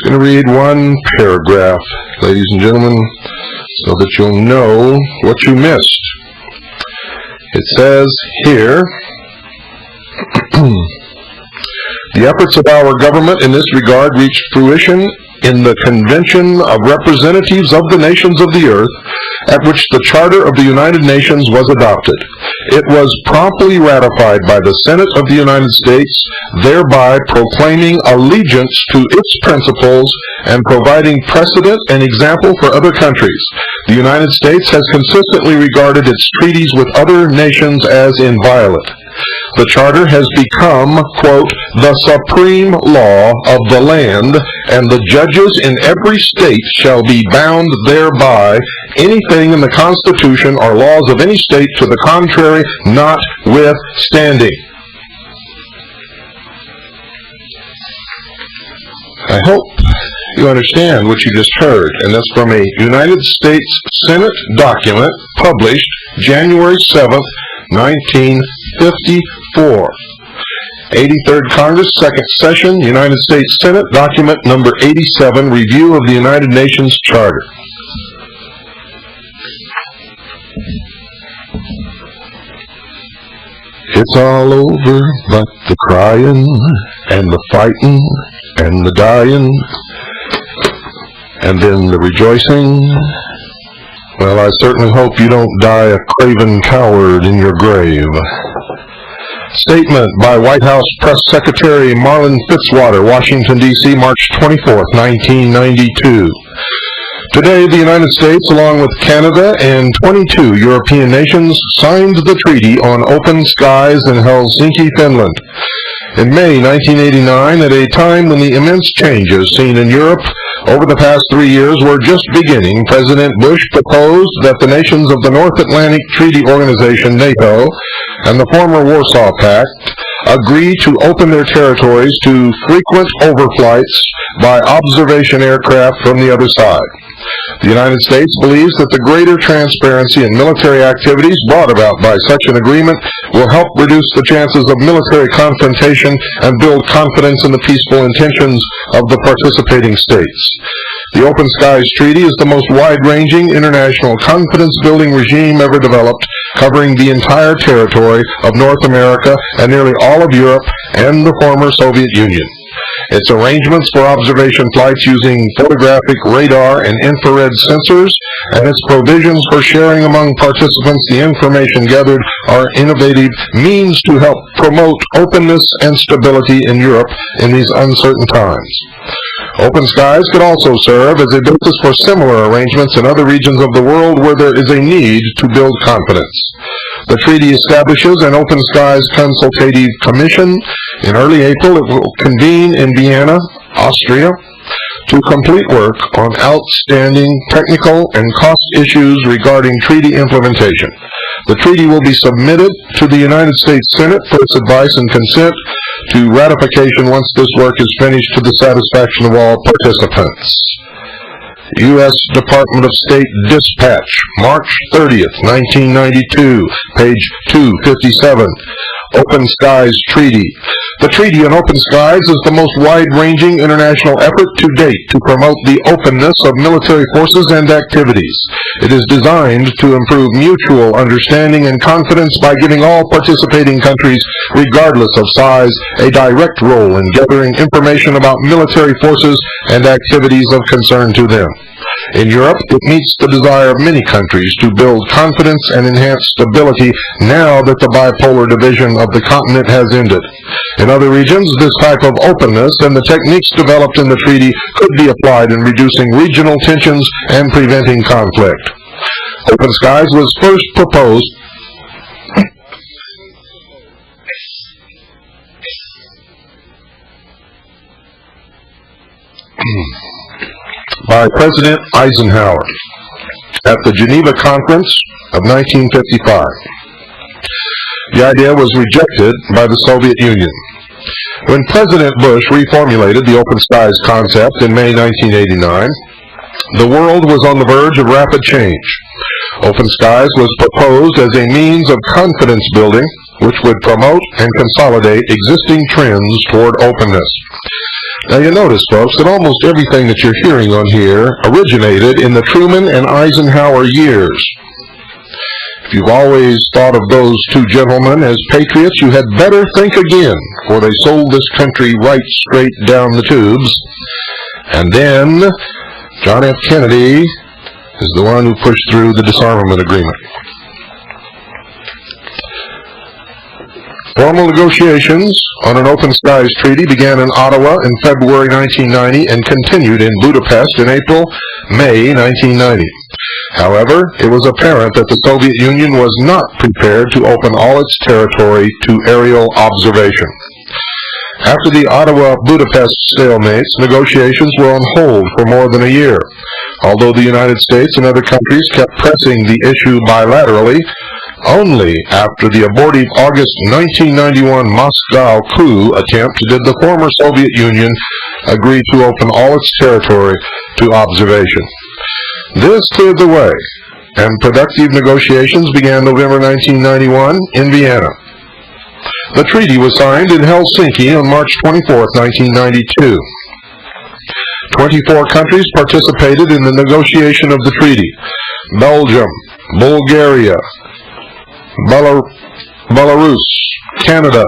I'm going to read one paragraph, ladies and gentlemen, so that you'll know what you missed. It says here, the efforts of our government in this regard reached fruition in the Convention of Representatives of the Nations of the Earth, at which the Charter of the United Nations was adopted. It was promptly ratified by the Senate of the United States, thereby proclaiming allegiance to its principles and providing precedent and example for other countries. The United States has consistently regarded its treaties with other nations as inviolate. The Charter has become, quote, the supreme law of the land, and the judges in every state shall be bound thereby, anything in the Constitution or laws of any state to the contrary notwithstanding. I hope you understand what you just heard, and that's from a United States Senate document published January 7th, 1954. 83rd Congress, Second Session, United States Senate, document number 87, Review of the United Nations Charter. It's all over, but the crying, and the fighting, and the dying, and then the rejoicing. Well, I certainly hope you don't die a craven coward in your grave. Statement by White House Press Secretary Marlin Fitzwater, Washington, D.C., March 24th, 1992. Today, the United States, along with Canada and 22 European nations, signed the Treaty on Open Skies in Helsinki, Finland. In May 1989, at a time when the immense changes seen in Europe over the past 3 years were just beginning, President Bush proposed that the nations of the North Atlantic Treaty Organization, NATO, and the former Warsaw Pact agree to open their territories to frequent overflights by observation aircraft from the other side. The United States believes that the greater transparency in military activities brought about by such an agreement will help reduce the chances of military confrontation and build confidence in the peaceful intentions of the participating states. The Open Skies Treaty is the most wide-ranging international confidence-building regime ever developed, covering the entire territory of North America and nearly all of Europe and the former Soviet Union. Its arrangements for observation flights using photographic, radar, and infrared sensors, and its provisions for sharing among participants the information gathered are innovative means to help promote openness and stability in Europe in these uncertain times. Open Skies could also serve as a basis for similar arrangements in other regions of the world where there is a need to build confidence. The treaty establishes an Open Skies Consultative Commission. In early April, it will convene in Vienna, Austria, to complete work on outstanding technical and cost issues regarding treaty implementation. The treaty will be submitted to the United States Senate for its advice and consent to ratification once this work is finished to the satisfaction of all participants. U.S. Department of State Dispatch, March 30th, 1992, page 257. Open Skies Treaty. The Treaty on Open Skies is the most wide-ranging international effort to date to promote the openness of military forces and activities. It is designed to improve mutual understanding and confidence by giving all participating countries, regardless of size, a direct role in gathering information about military forces and activities of concern to them. In Europe, it meets the desire of many countries to build confidence and enhance stability now that the bipolar division of the continent has ended. In other regions, this type of openness and the techniques developed in the treaty could be applied in reducing regional tensions and preventing conflict. Open Skies was first proposed by President Eisenhower at the Geneva Conference of 1955. The idea was rejected by the Soviet Union. When President Bush reformulated the Open Skies concept in May 1989, the world was on the verge of rapid change. Open Skies was proposed as a means of confidence building, which would promote and consolidate existing trends toward openness. Now you notice, folks, that almost everything that you're hearing on here originated in the Truman and Eisenhower years. If you've always thought of those two gentlemen as patriots, you had better think again, for they sold this country right straight down the tubes. And then John F. Kennedy is the one who pushed through the disarmament agreement. Formal negotiations on an Open Skies Treaty began in Ottawa in February 1990 and continued in Budapest in May 1990. However, it was apparent that the Soviet Union was not prepared to open all its territory to aerial observation. After the Ottawa-Budapest stalemates, negotiations were on hold for more than a year. Although the United States and other countries kept pressing the issue bilaterally, only after the abortive August 1991 Moscow coup attempt did the former Soviet Union agree to open all its territory to observation. This cleared the way, and productive negotiations began November 1991 in Vienna. The treaty was signed in Helsinki on March 24, 1992. 24 countries participated in the negotiation of the treaty: Belgium, Bulgaria, Belarus, Canada,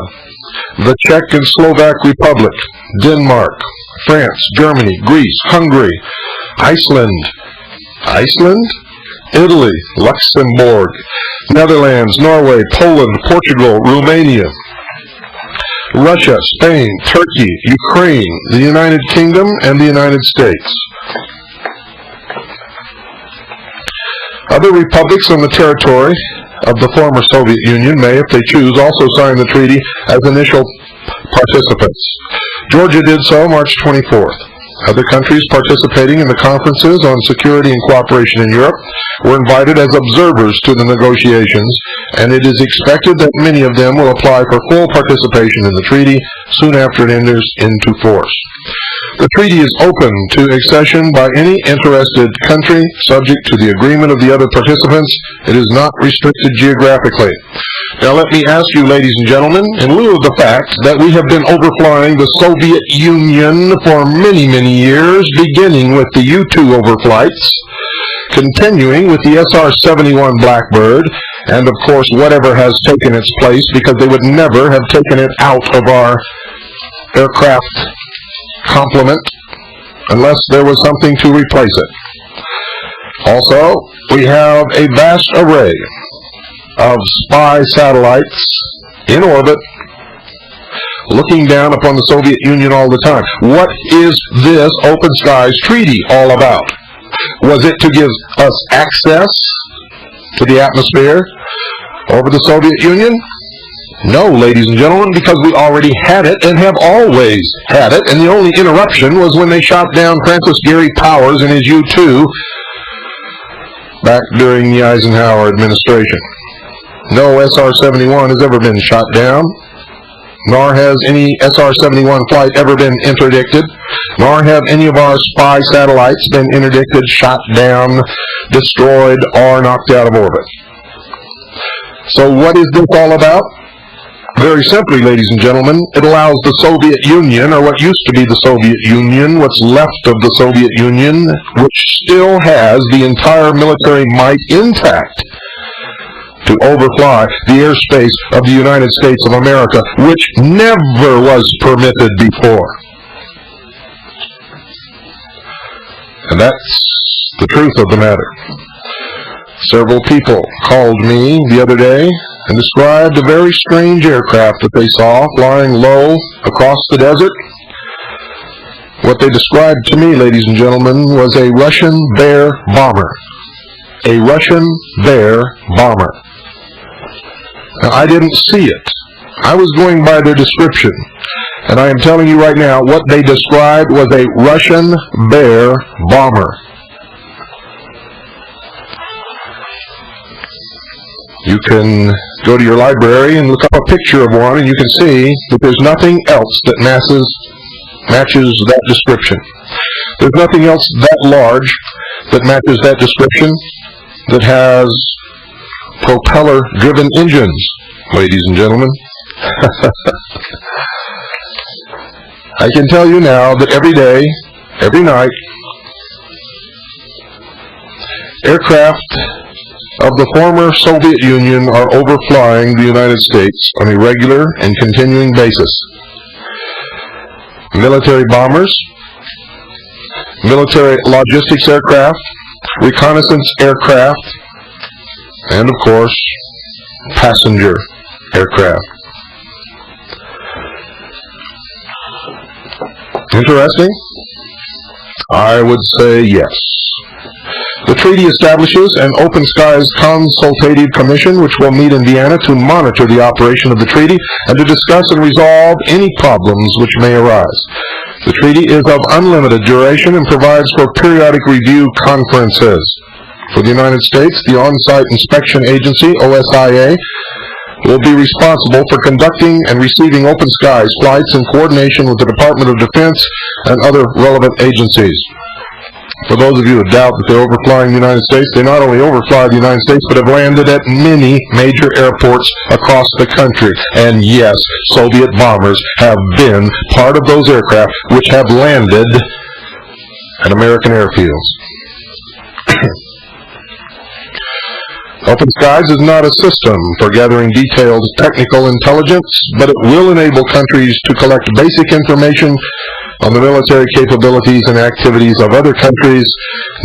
the Czech and Slovak Republic, Denmark, France, Germany, Greece, Hungary, Iceland, Italy, Luxembourg, Netherlands, Norway, Poland, Portugal, Romania, Russia, Spain, Turkey, Ukraine, the United Kingdom, and the United States. Other republics on the territory of the former Soviet Union may, if they choose, also sign the treaty as initial participants. Georgia did so March 24th. Other countries participating in the conferences on security and cooperation in Europe were invited as observers to the negotiations, and it is expected that many of them will apply for full participation in the treaty soon after it enters into force. The treaty is open to accession by any interested country, subject to the agreement of the other participants. It is not restricted geographically. Now let me ask you, ladies and gentlemen, in lieu of the fact that we have been overflying the Soviet Union for many, many years, beginning with the U-2 overflights, continuing with the SR-71 Blackbird, and of course whatever has taken its place, because they would never have taken it out of our aircraft complement unless there was something to replace it. Also, we have a vast array of spy satellites in orbit looking down upon the Soviet Union all the time. What is this Open Skies Treaty all about? Was it to give us access to the atmosphere over the Soviet Union? No, ladies and gentlemen, because we already had it and have always had it, and the only interruption was when they shot down Francis Gary Powers in his U-2 back during the Eisenhower administration. No SR-71 has ever been shot down, nor has any SR-71 flight ever been interdicted, nor have any of our spy satellites been interdicted, shot down, destroyed, or knocked out of orbit. So what is this all about? Very simply, ladies and gentlemen, it allows the Soviet Union, or what used to be the Soviet Union, what's left of the Soviet Union, which still has the entire military might intact, to overfly the airspace of the United States of America, which never was permitted before. And that's the truth of the matter. Several people called me the other day and described a very strange aircraft that they saw flying low across the desert. What they described to me, ladies and gentlemen, was a Russian Bear bomber. A Russian Bear bomber. Now, I didn't see it. I was going by their description. And I am telling you right now, what they described was a Russian Bear bomber. You can go to your library and look up a picture of one, and you can see that there's nothing else that matches that description. There's nothing else that large that matches that description that has propeller-driven engines, ladies and gentlemen. I can tell you now that every day, every night, aircraft of the former Soviet Union are overflying the United States on a regular and continuing basis. Military bombers, military logistics aircraft, reconnaissance aircraft, and of course, passenger aircraft. Interesting? I would say yes. The treaty establishes an Open Skies Consultative Commission which will meet in Vienna to monitor the operation of the treaty and to discuss and resolve any problems which may arise. The treaty is of unlimited duration and provides for periodic review conferences. For the United States, the On-Site Inspection Agency, OSIA, will be responsible for conducting and receiving Open Skies flights in coordination with the Department of Defense and other relevant agencies. For those of you who doubt that they're overflying the United States, they not only overfly the United States, but have landed at many major airports across the country. And yes, Soviet bombers have been part of those aircraft which have landed at American airfields. Open Skies is not a system for gathering detailed technical intelligence, but it will enable countries to collect basic information on the military capabilities and activities of other countries,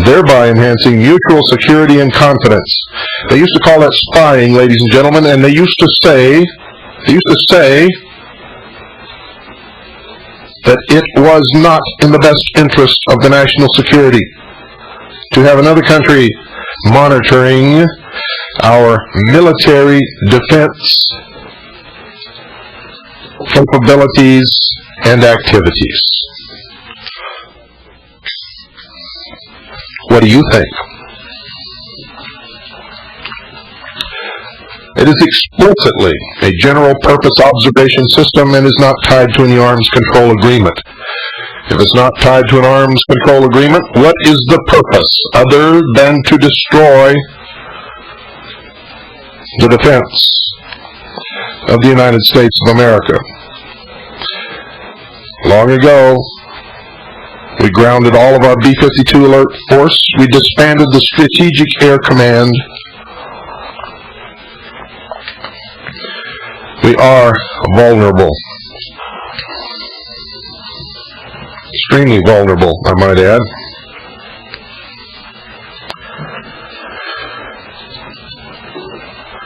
thereby enhancing mutual security and confidence. They used to call that spying, ladies and gentlemen, and they used to say that it was not in the best interest of the national security to have another country monitoring our military defense capabilities and activities. What do you think? It is explicitly a general purpose observation system and is not tied to any arms control agreement. If it's not tied to an arms control agreement, what is the purpose other than to destroy the defense of the United States of America? Long ago, we grounded all of our B-52 alert force. We disbanded the Strategic Air Command. We are vulnerable. Extremely vulnerable, I might add.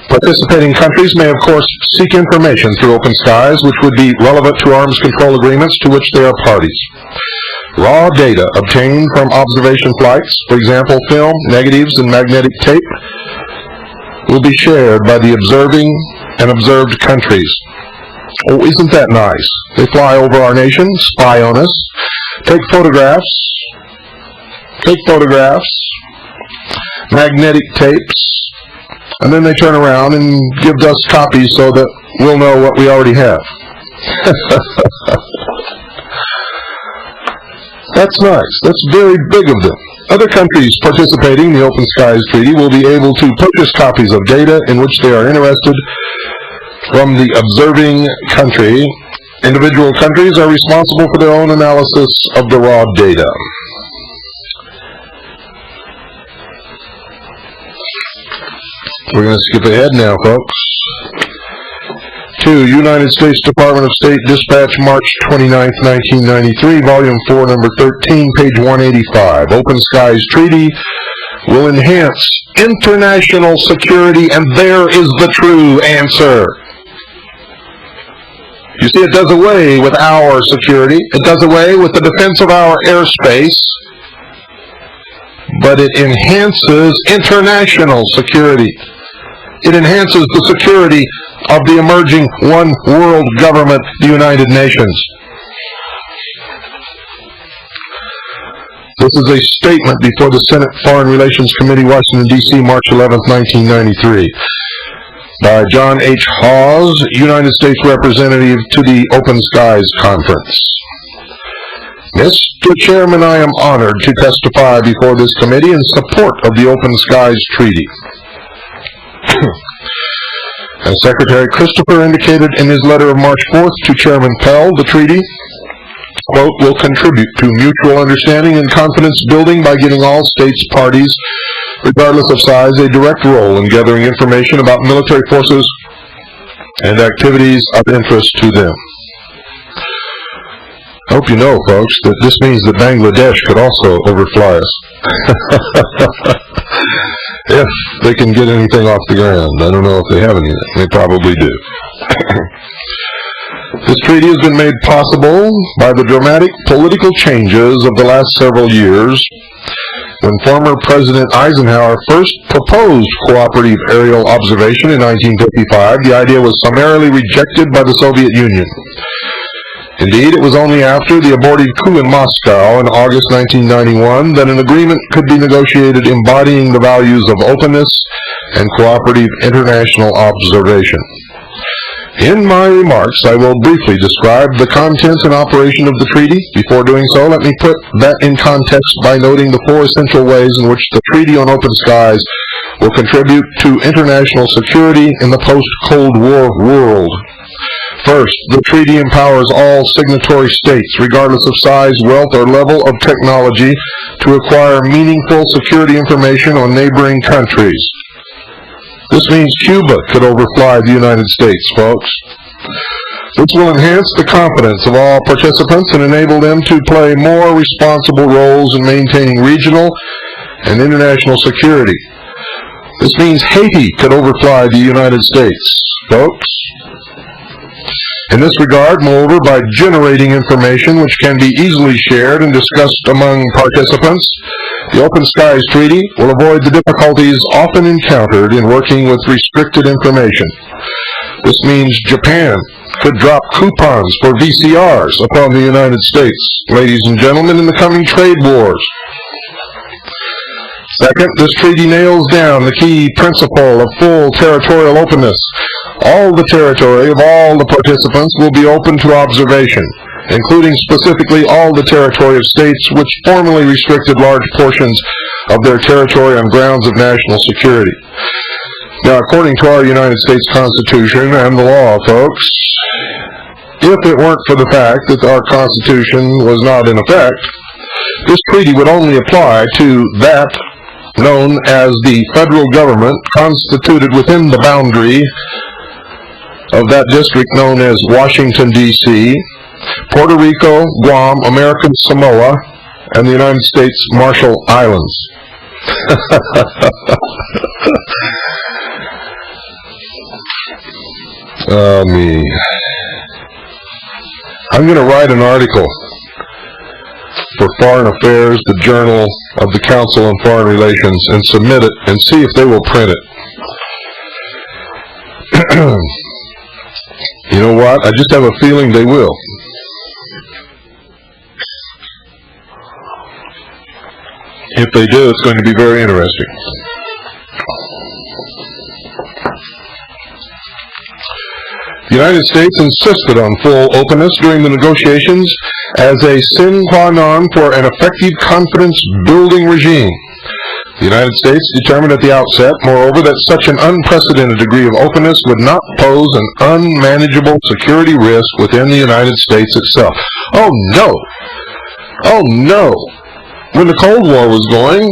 Participating countries may, of course, seek information through Open Skies, which would be relevant to arms control agreements to which they are parties. Raw data obtained from observation flights, for example, film, negatives, and magnetic tape, will be shared by the observing and observed countries. Oh, isn't that nice? They fly over our nation, spy on us, take photographs, magnetic tapes, and then they turn around and give us copies so that we'll know what we already have. That's nice. That's very big of them. Other countries participating in the Open Skies Treaty will be able to purchase copies of data in which they are interested from the observing country. Individual countries are responsible for their own analysis of the raw data. We're going to skip ahead now, folks. 2. United States Department of State Dispatch, March 29, 1993, Volume 4, Number 13, page 185. Open Skies Treaty will enhance international security, and there is the true answer. You see, it does away with our security. It does away with the defense of our airspace, but it enhances international security. It enhances the security of the emerging one world government, the United Nations. This is a statement before the Senate Foreign Relations Committee, Washington, D.C., March 11, 1993, by John H. Hawes, United States Representative to the Open Skies Conference. Mr. Chairman, I am honored to testify before this committee in support of the Open Skies Treaty. As Secretary Christopher indicated in his letter of March 4th to Chairman Pell, the treaty, quote, will contribute to mutual understanding and confidence building by giving all states parties, regardless of size, a direct role in gathering information about military forces and activities of interest to them. I hope you know, folks, that this means that Bangladesh could also overfly us. If they can get anything off the ground. I don't know if they have anything. They probably do. This treaty has been made possible by the dramatic political changes of the last several years. When former President Eisenhower first proposed cooperative aerial observation in 1955, the idea was summarily rejected by the Soviet Union. Indeed, it was only after the abortive coup in Moscow in August 1991 that an agreement could be negotiated embodying the values of openness and cooperative international observation. In my remarks, I will briefly describe the content and operation of the treaty. Before doing so, let me put that in context by noting the 4 essential ways in which the Treaty on Open Skies will contribute to international security in the post-Cold War world. First, the treaty empowers all signatory states, regardless of size, wealth, or level of technology, to acquire meaningful security information on neighboring countries. This means Cuba could overfly the United States, folks. This will enhance the confidence of all participants and enable them to play more responsible roles in maintaining regional and international security. This means Haiti could overfly the United States, folks. In this regard, moreover, by generating information which can be easily shared and discussed among participants, the Open Skies Treaty will avoid the difficulties often encountered in working with restricted information. This means Japan could drop coupons for VCRs upon the United States, ladies and gentlemen, in the coming trade wars. Second, this treaty nails down the key principle of full territorial openness. All the territory of all the participants will be open to observation. including specifically all the territory of states which formerly restricted large portions of their territory on grounds of national security. Now, according to our United States Constitution and the law, folks, if it weren't for the fact that our Constitution was not in effect, this treaty would only apply to that known as the federal government constituted within the boundary of that district known as Washington, D.C., Puerto Rico, Guam, American Samoa, and the United States Marshall Islands. Oh, me. I'm going to write an article for Foreign Affairs, the Journal of the Council on Foreign Relations, and submit it and see if they will print it. You know what? I just have a feeling they will. If they do, it's going to be very interesting. The United States insisted on full openness during the negotiations as a sine qua non for an effective confidence-building regime. The United States determined at the outset, moreover, that such an unprecedented degree of openness would not pose an unmanageable security risk within the United States itself. Oh, no! Oh, no! When the Cold War was going,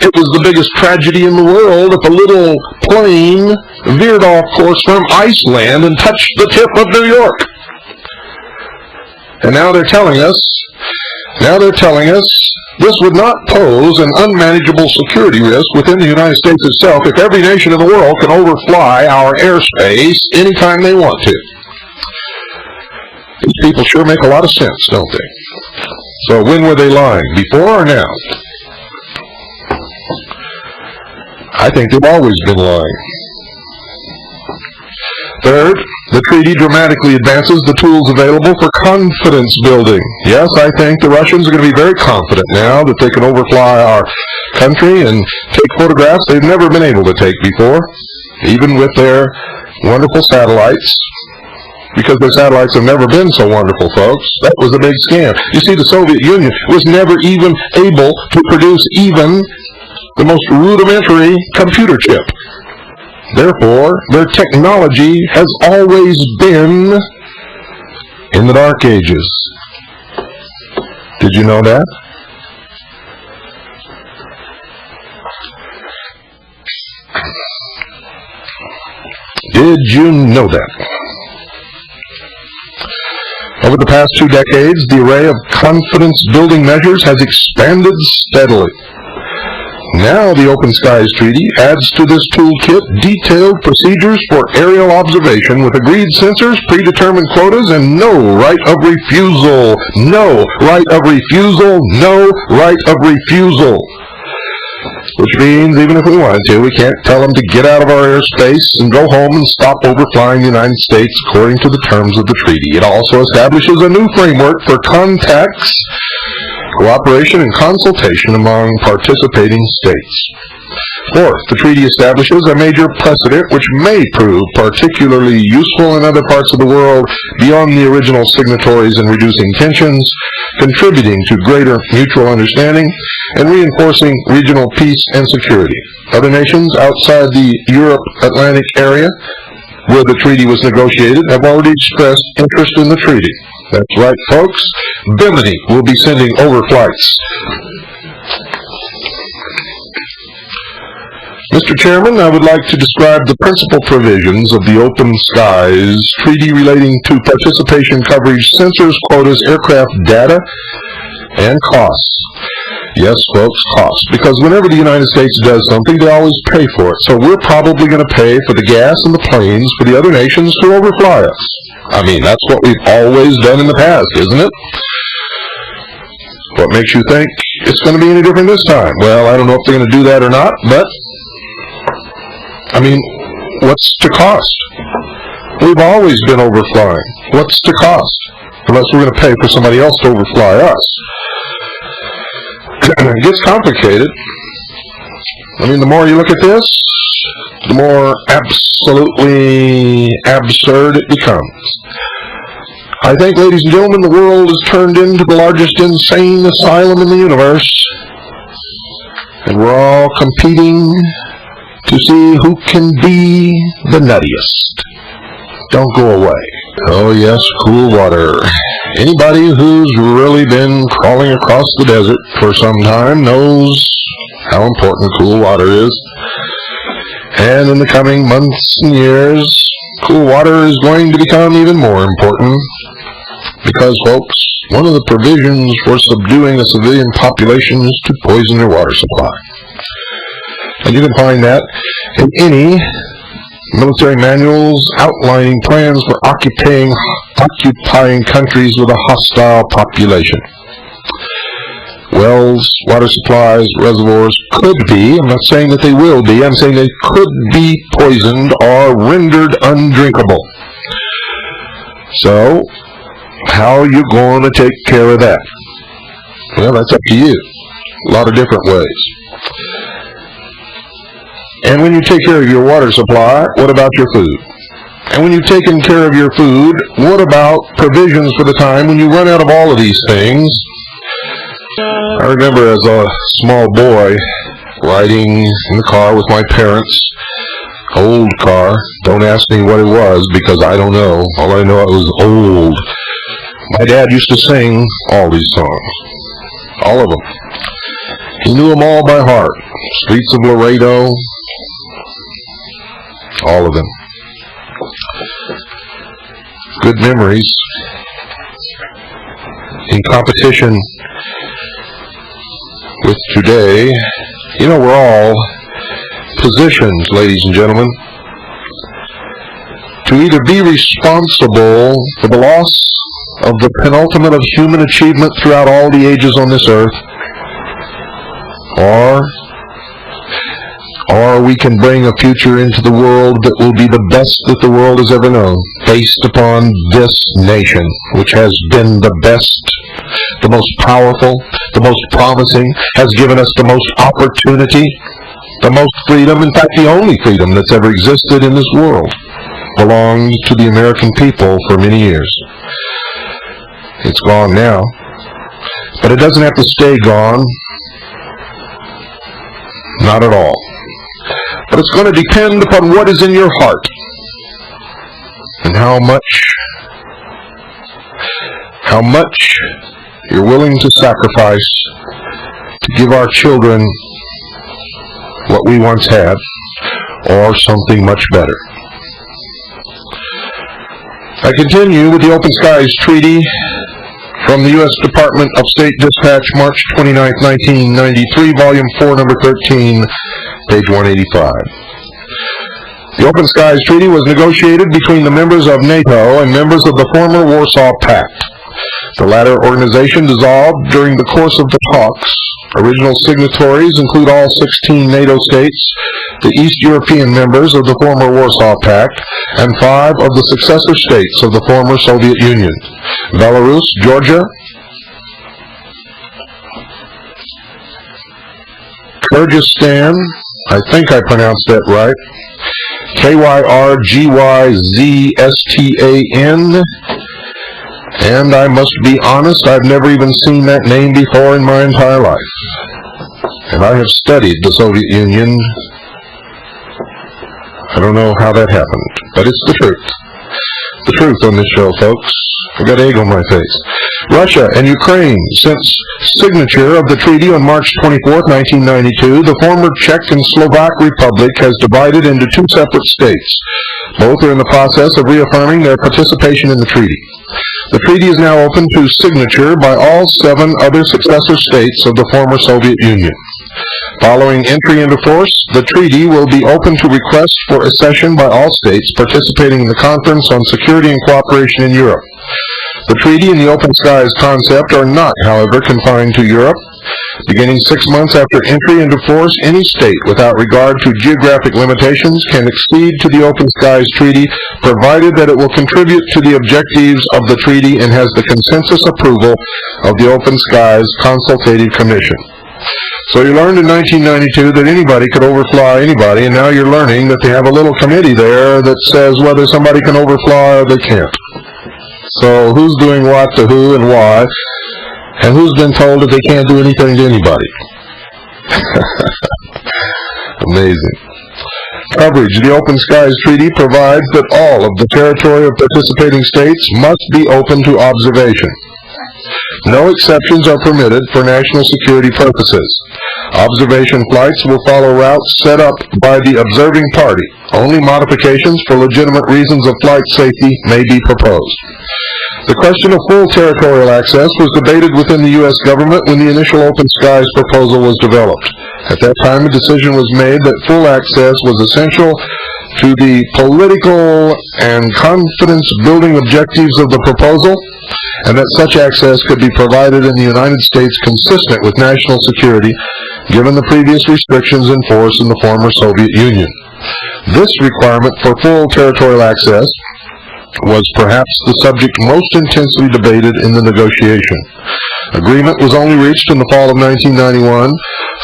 it was the biggest tragedy in the world if a little plane veered off course from Iceland and touched the tip of New York. And now they're telling us this would not pose an unmanageable security risk within the United States itself if every nation in the world can overfly our airspace anytime they want to. These people sure make a lot of sense, don't they? So when were they lying, before or now? I think they've always been lying. Third, the treaty dramatically advances the tools available for confidence building. Yes, I think the Russians are going to be very confident now that they can overfly our country and take photographs they've never been able to take before, even with their wonderful satellites, because their satellites have never been so wonderful, folks. That was a big scam. You see, the Soviet Union was never even able to produce even the most rudimentary computer chip. Therefore, their technology has always been in the Dark Ages. Did you know that? Did you know that? Over the past 2 decades, the array of confidence-building measures has expanded steadily. Now the Open Skies Treaty adds to this toolkit detailed procedures for aerial observation with agreed sensors, predetermined quotas, and no right of refusal. No right of refusal. No right of refusal. Which means even if we wanted to, we can't tell them to get out of our airspace and go home and stop overflying the United States according to the terms of the treaty. It also establishes a new framework for contacts, cooperation, and consultation among participating states. Fourth, the treaty establishes a major precedent which may prove particularly useful in other parts of the world beyond the original signatories in reducing tensions, contributing to greater mutual understanding, and reinforcing regional peace and security. Other nations outside the Europe-Atlantic area where the treaty was negotiated have already expressed interest in the treaty. That's right, folks. Bimini will be sending overflights. Mr. Chairman, I would like to describe the principal provisions of the Open Skies Treaty relating to participation coverage, sensors, quotas, aircraft data, and costs. Yes, folks, costs. Because whenever the United States does something, they always pay for it. So we're probably going to pay for the gas and the planes for the other nations to overfly us. I mean, that's what we've always done in the past, isn't it? What makes you think it's going to be any different this time? Well, I don't know if they're going to do that or not, but, I mean, what's the cost? We've always been overflying. What's the cost? Unless we're going to pay for somebody else to overfly us. It gets complicated. I mean, the more you look at this, the more absolutely absurd it becomes. I think, ladies and gentlemen, the world has turned into the largest insane asylum in the universe. And we're all competing to see who can be the nuttiest. Don't go away. Oh yes, cool water. Anybody who's really been crawling across the desert for some time knows how important cool water is. And in the coming months and years, cool water is going to become even more important. Because, folks, one of the provisions for subduing a civilian population is to poison their water supply. And you can find that in any military manuals outlining plans for occupying countries with a hostile population. Wells, water supplies, reservoirs could be, I'm not saying that they will be, I'm saying they could be poisoned or rendered undrinkable. So, how are you going to take care of that? Well, that's up to you. A lot of different ways. And when you take care of your water supply, what about your food? And when you've taken care of your food, what about provisions for the time when you run out of all of these things? I remember as a small boy riding in the car with my parents, old car. Don't ask me what it was because I don't know. All I know, it was old. My dad used to sing all these songs, all of them. He knew them all by heart. Streets of Laredo, all of them. Good memories. In competition with today, you know, we're all positioned, ladies and gentlemen, to either be responsible for the loss of the penultimate of human achievement throughout all the ages on this earth, or we can bring a future into the world that will be the best that the world has ever known, based upon this nation, which has been the best, the most powerful, the most promising, has given us the most opportunity, the most freedom, in fact the only freedom that's ever existed in this world, belonged to the American people for many years. It's gone now, but it doesn't have to stay gone. Not at all. But it's going to depend upon what is in your heart and how much you're willing to sacrifice to give our children what we once had or something much better. I continue with the Open Skies Treaty from the U.S. Department of State Dispatch, March 29, 1993, Volume 4, Number 13, page 185. The Open Skies Treaty was negotiated between the members of NATO and members of the former Warsaw Pact. The latter organization dissolved during the course of the talks. Original signatories include all 16 NATO states, the East European members of the former Warsaw Pact, and 5 of the successor states of the former Soviet Union: Belarus, Georgia, Kyrgyzstan, I think I pronounced that right, Kyrgyzstan, and I must be honest, I've never even seen that name before in my entire life. And I have studied the Soviet Union. I don't know how that happened, but it's the truth. The truth on this show, folks. I've got egg on my face. Russia and Ukraine. Since signature of the treaty on March 24, 1992, the former Czech and Slovak Republic has divided into 2 separate states. Both are in the process of reaffirming their participation in the treaty. The treaty is now open to signature by all 7 other successor states of the former Soviet Union. Following entry into force, the treaty will be open to request for accession by all states participating in the Conference on Security and Cooperation in Europe. The treaty and the Open Skies concept are not, however, confined to Europe. Beginning 6 months after entry into force, any state, without regard to geographic limitations, can accede to the Open Skies Treaty, provided that it will contribute to the objectives of the treaty and has the consensus approval of the Open Skies Consultative Commission. So you learned in 1992 that anybody could overfly anybody, and now you're learning that they have a little committee there that says whether somebody can overfly or they can't. So who's doing what to who and why, and who's been told that they can't do anything to anybody? Amazing. Coverage. The Open Skies Treaty provides that all of the territory of participating states must be open to observation. No exceptions are permitted for national security purposes. Observation flights will follow routes set up by the observing party. Only modifications for legitimate reasons of flight safety may be proposed. The question of full territorial access was debated within the U.S. government when the initial Open Skies proposal was developed. At that time, a decision was made that full access was essential to the political and confidence-building objectives of the proposal, and that such access could be provided in the United States consistent with national security, given the previous restrictions in force in the former Soviet Union. This requirement for full territorial access was perhaps the subject most intensely debated in the negotiation. Agreement was only reached in the fall of 1991,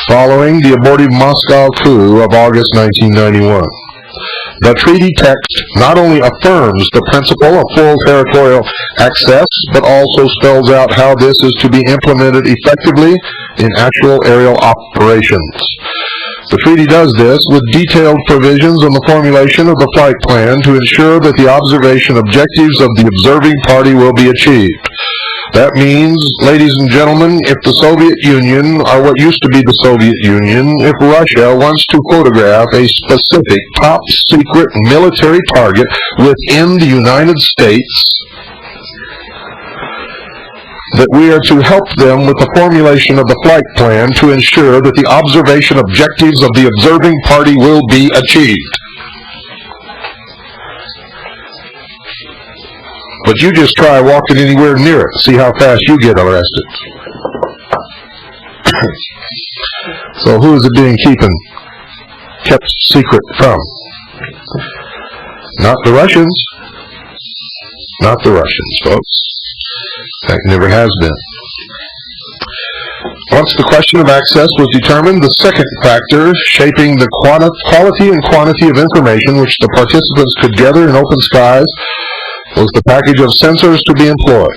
following the abortive Moscow coup of August 1991. The treaty text not only affirms the principle of full territorial access, but also spells out how this is to be implemented effectively in actual aerial operations. The treaty does this with detailed provisions on the formulation of the flight plan to ensure that the observation objectives of the observing party will be achieved. That means, ladies and gentlemen, if the Soviet Union, or what used to be the Soviet Union, if Russia wants to photograph a specific top-secret military target within the United States, that we are to help them with the formulation of the flight plan to ensure that the observation objectives of the observing party will be achieved. But you just try walking anywhere near it, see how fast you get arrested. So who is it being kept secret from? Not the Russians. Not the Russians, folks. In fact, never has been. Once the question of access was determined, the second factor shaping the quality and quantity of information which the participants could gather in Open Skies was the package of sensors to be employed.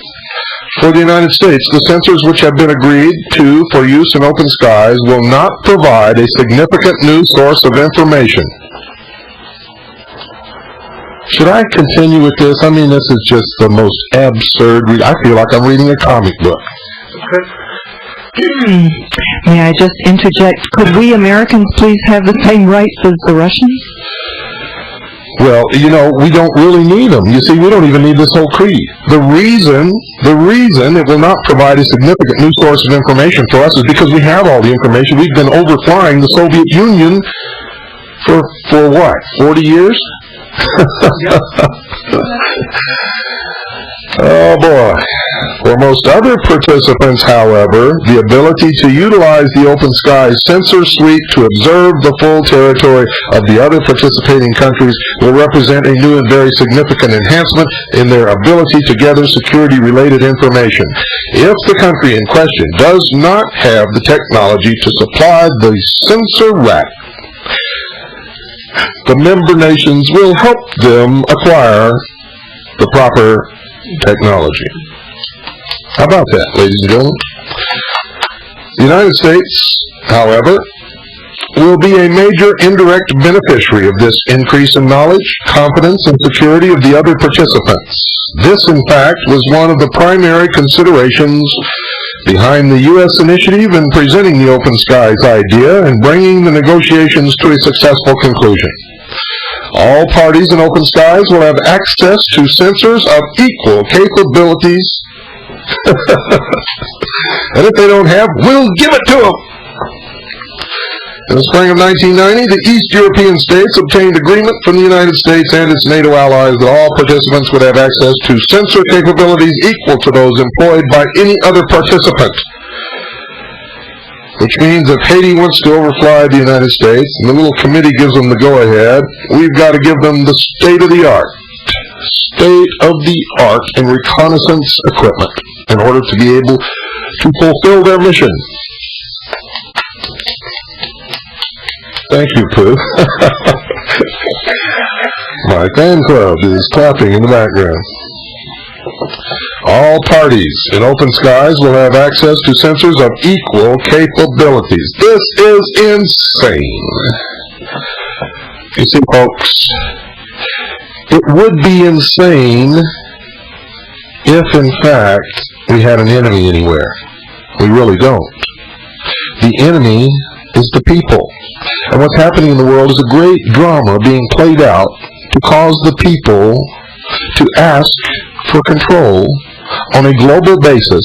For the United States, the sensors which have been agreed to for use in Open Skies will not provide a significant new source of information. Should I continue with this? I mean, this is just the most absurd I feel like I'm reading a comic book. May I just interject? Could we Americans please have the same rights as the Russians? Well, you know, we don't really need them. You see, we don't even need this whole creed. The reason it will not provide a significant new source of information for us is because we have all the information. We've been overflying the Soviet Union for what, 40 years? Oh boy. For most other participants, however, the ability to utilize the Open Skies sensor suite to observe the full territory of the other participating countries will represent a new and very significant enhancement in their ability to gather security-related information. If the country in question does not have the technology to supply the sensor rack, the member nations will help them acquire the proper technology. How about that, ladies and gentlemen? The United States, however, will be a major indirect beneficiary of this increase in knowledge, confidence, and security of the other participants. This, in fact, was one of the primary considerations behind the U.S. initiative in presenting the Open Skies idea and bringing the negotiations to a successful conclusion. All parties in Open Skies will have access to sensors of equal capabilities, and if they don't have, we'll give it to them. In the spring of 1990, the East European states obtained agreement from the United States and its NATO allies that all participants would have access to sensor capabilities equal to those employed by any other participant. Which means if Haiti wants to overfly the United States, and the little committee gives them the go-ahead, we've got to give them the state-of-the-art in reconnaissance equipment in order to be able to fulfill their mission. Thank you, Pooh. My fan club is clapping in the background. All parties in open skies will have access to sensors of equal capabilities. This is insane. You see, folks, it would be insane if, in fact, we had an enemy anywhere. We really don't. The enemy is the people. And what's happening in the world is a great drama being played out to cause the people to ask for control on a global basis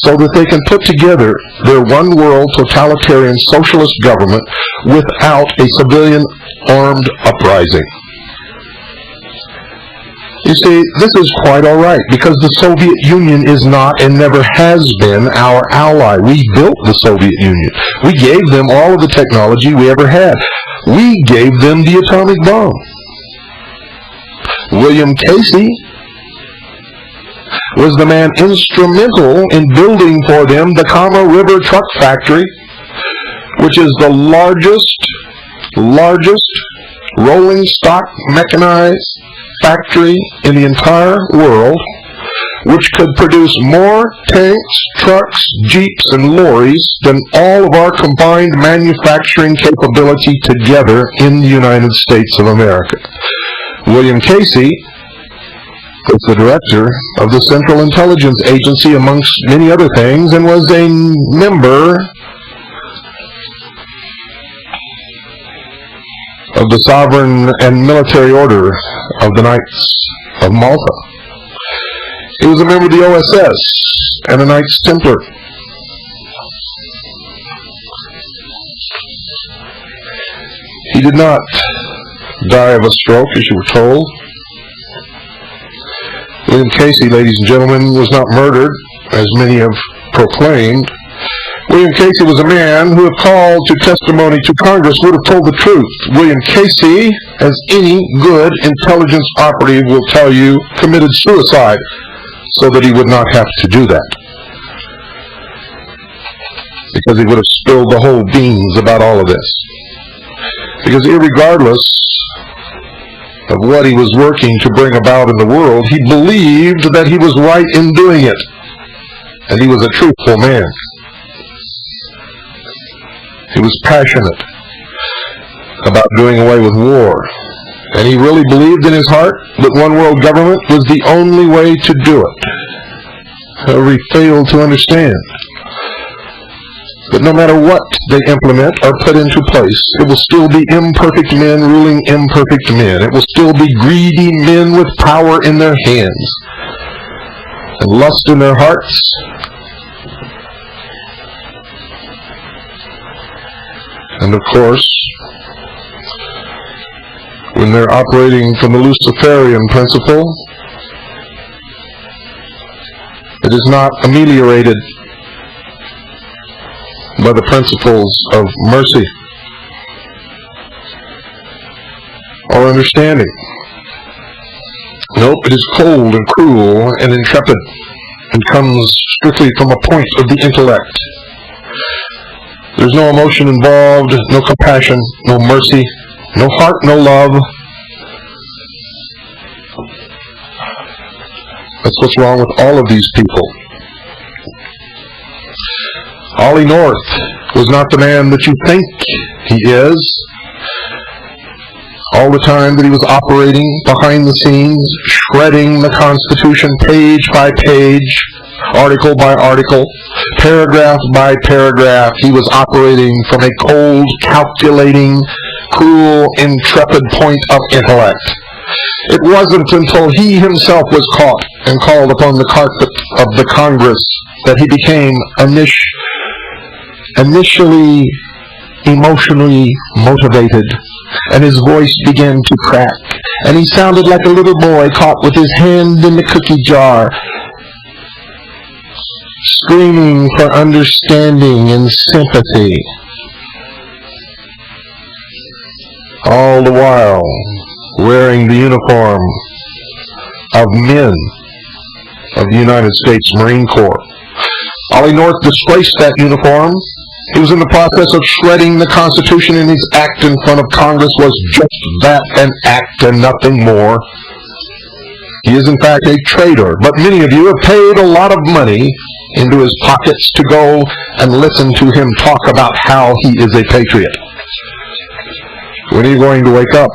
so that they can put together their one world totalitarian socialist government without a civilian armed uprising. You see, this is quite all right, because the Soviet Union is not and never has been our ally. We built the Soviet Union. We gave them all of the technology we ever had. We gave them the atomic bomb. William Casey was the man instrumental in building for them the Kama River Truck Factory, which is the largest rolling stock mechanized factory in the entire world, which could produce more tanks, trucks, jeeps, and lorries than all of our combined manufacturing capability together in the United States of America. William Casey was the director of the Central Intelligence Agency, amongst many other things, and was a member of the Sovereign and Military Order of the Knights of Malta. He was a member of the OSS and a Knights Templar. He did not die of a stroke, as you were told. William Casey, ladies and gentlemen, was not murdered, as many have proclaimed. William Casey was a man who, if called to testimony to Congress, would have told the truth. William Casey, as any good intelligence operative will tell you, committed suicide so that he would not have to do that, because he would have spilled the whole beans about all of this. Because irregardless of what he was working to bring about in the world, he believed that he was right in doing it, and he was a truthful man. He was passionate about doing away with war, and he really believed in his heart that one world government was the only way to do it. However, he failed to understand that no matter what they implement or put into place, it will still be imperfect men ruling imperfect men. It will still be greedy men with power in their hands and lust in their hearts. And of course, when they're operating from the Luciferian principle, it is not ameliorated by the principles of mercy or understanding. Nope, it is cold and cruel and intrepid, and comes strictly from a point of the intellect. There's no emotion involved, no compassion, no mercy, no heart, no love. That's what's wrong with all of these people. Ollie North was not the man that you think he is. All the time that he was operating behind the scenes, shredding the Constitution page by page, article by article, paragraph by paragraph, he was operating from a cold, calculating, cruel, intrepid point of intellect. It wasn't until he himself was caught and called upon the carpet of the Congress that he became initially emotionally motivated, and his voice began to crack, and he sounded like a little boy caught with his hand in the cookie jar, screaming for understanding and sympathy, all the while wearing the uniform of men of the United States Marine Corps. Ollie North displaced that uniform. He was in the process of shredding the Constitution, and his act in front of Congress was just that, an act and nothing more. He is in fact a traitor, but many of you have paid a lot of money into his pockets to go and listen to him talk about how he is a patriot. When are you going to wake up?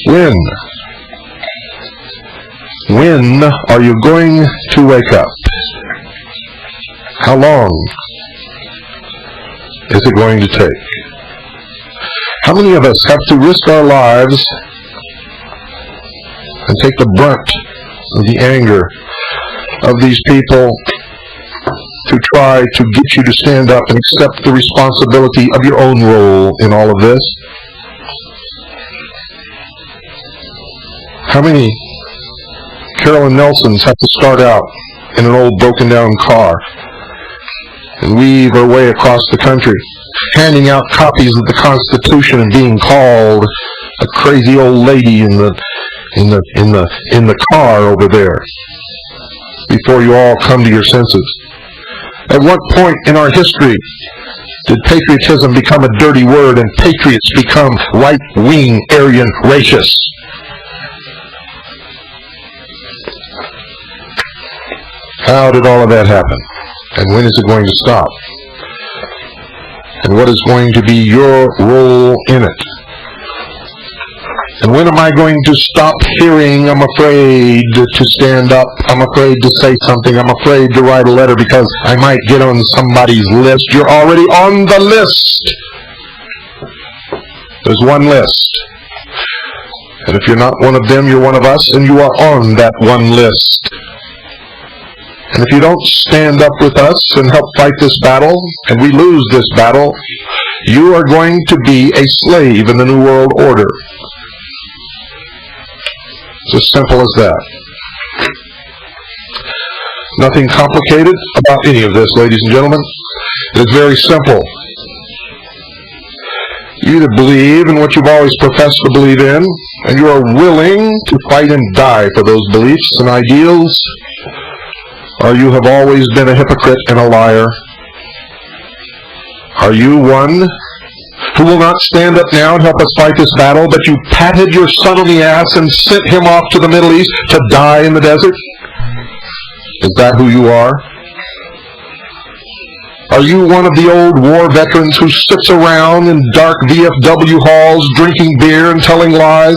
When? When are you going to wake up? How long is it going to take? How many of us have to risk our lives and take the brunt of the anger of these people to try to get you to stand up and accept the responsibility of your own role in all of this? How many Carolyn Nelsons have to start out in an old broken down car and weave our way across the country, handing out copies of the Constitution and being called a crazy old lady in the car over there before you all come to your senses? At what point in our history did patriotism become a dirty word and patriots become right-wing Aryan racists? How did all of that happen? And when is it going to stop? And what is going to be your role in it? And when am I going to stop hearing, I'm afraid to stand up, I'm afraid to say something, I'm afraid to write a letter because I might get on somebody's list? You're already on the list. There's one list. And if you're not one of them, you're one of us, and you are on that one list. And if you don't stand up with us and help fight this battle, and we lose this battle, you are going to be a slave in the New World Order. It's as simple as that. Nothing complicated about any of this, ladies and gentlemen. It is very simple. You either believe in what you've always professed to believe in, and you are willing to fight and die for those beliefs and ideals, or you have always been a hypocrite and a liar. Are you one who will not stand up now and help us fight this battle, but you patted your son on the ass and sent him off to the Middle East to die in the desert? Is that who you are? Are you one of the old war veterans who sits around in dark VFW halls drinking beer and telling lies?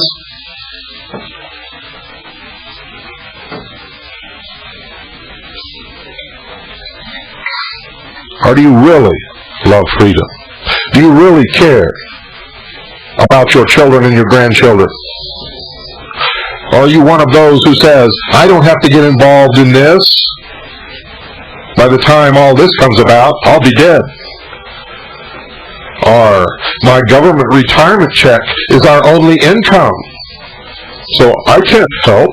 Or do you really love freedom? Do you really care about your children and your grandchildren? Or are you one of those who says, I don't have to get involved in this. By the time all this comes about, I'll be dead. Or my government retirement check is our only income, so I can't help.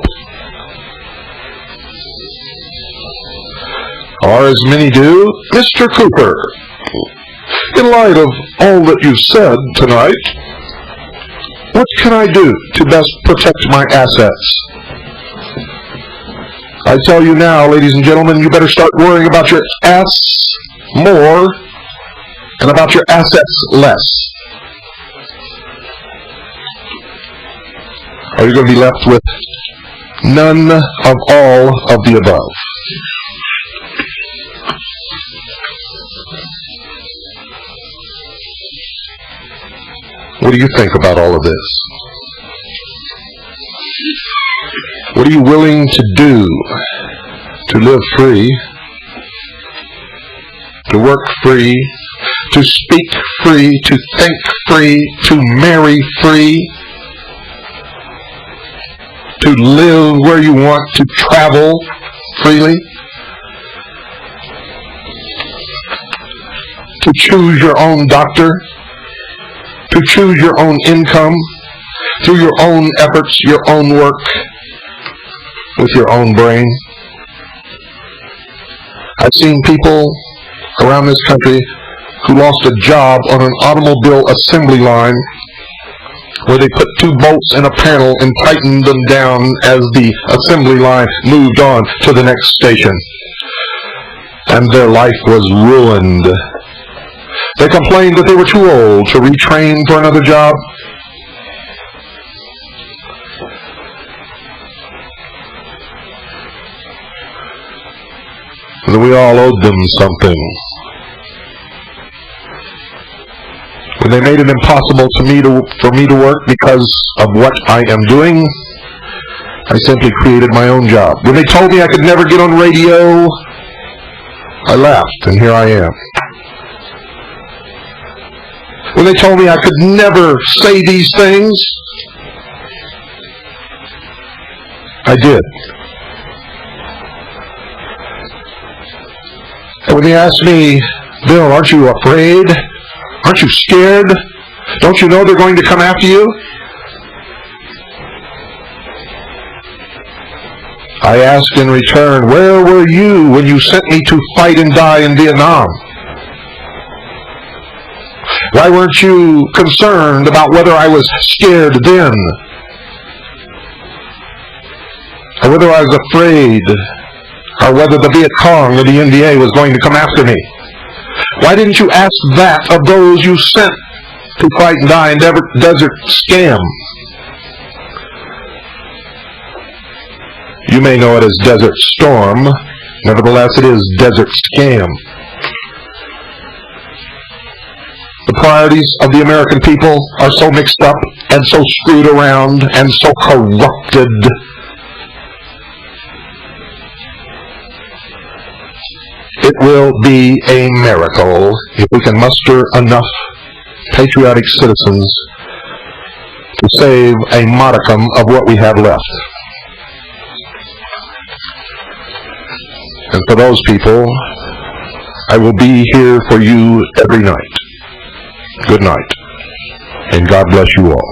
Or as many do, Mr. Cooper, in light of all that you've said tonight, what can I do to best protect my assets? I tell you now, ladies and gentlemen, you better start worrying about your ass more and about your assets less. Or you're going to be left with none of all of the above. What do you think about all of this? What are you willing to do to live free, to work free, to speak free, to think free, to marry free, to live where you want, to travel freely, to choose your own doctor, to choose your own income, through your own efforts, your own work, with your own brain? I've seen people around this country who lost a job on an automobile assembly line where they put two bolts in a panel and tightened them down as the assembly line moved on to the next station. And their life was ruined. They complained that they were too old to retrain for another job. that we all owed them something. When they made it impossible for me to work because of what I am doing, I simply created my own job. When they told me I could never get on radio, I laughed, and here I am. When they told me I could never say these things, I did. And when they asked me, Bill, aren't you afraid? Aren't you scared? Don't you know they're going to come after you? I asked in return, where were you when you sent me to fight and die in Vietnam? Why weren't you concerned about whether I was scared then? Or whether I was afraid? Or whether the Viet Cong or the NVA was going to come after me? Why didn't you ask that of those you sent to fight and die in Desert Scam? You may know it as Desert Storm. Nevertheless, it is Desert Scam. The priorities of the American people are so mixed up and so screwed around and so corrupted. It will be a miracle if we can muster enough patriotic citizens to save a modicum of what we have left. And for those people, I will be here for you every night. Good night, and God bless you all.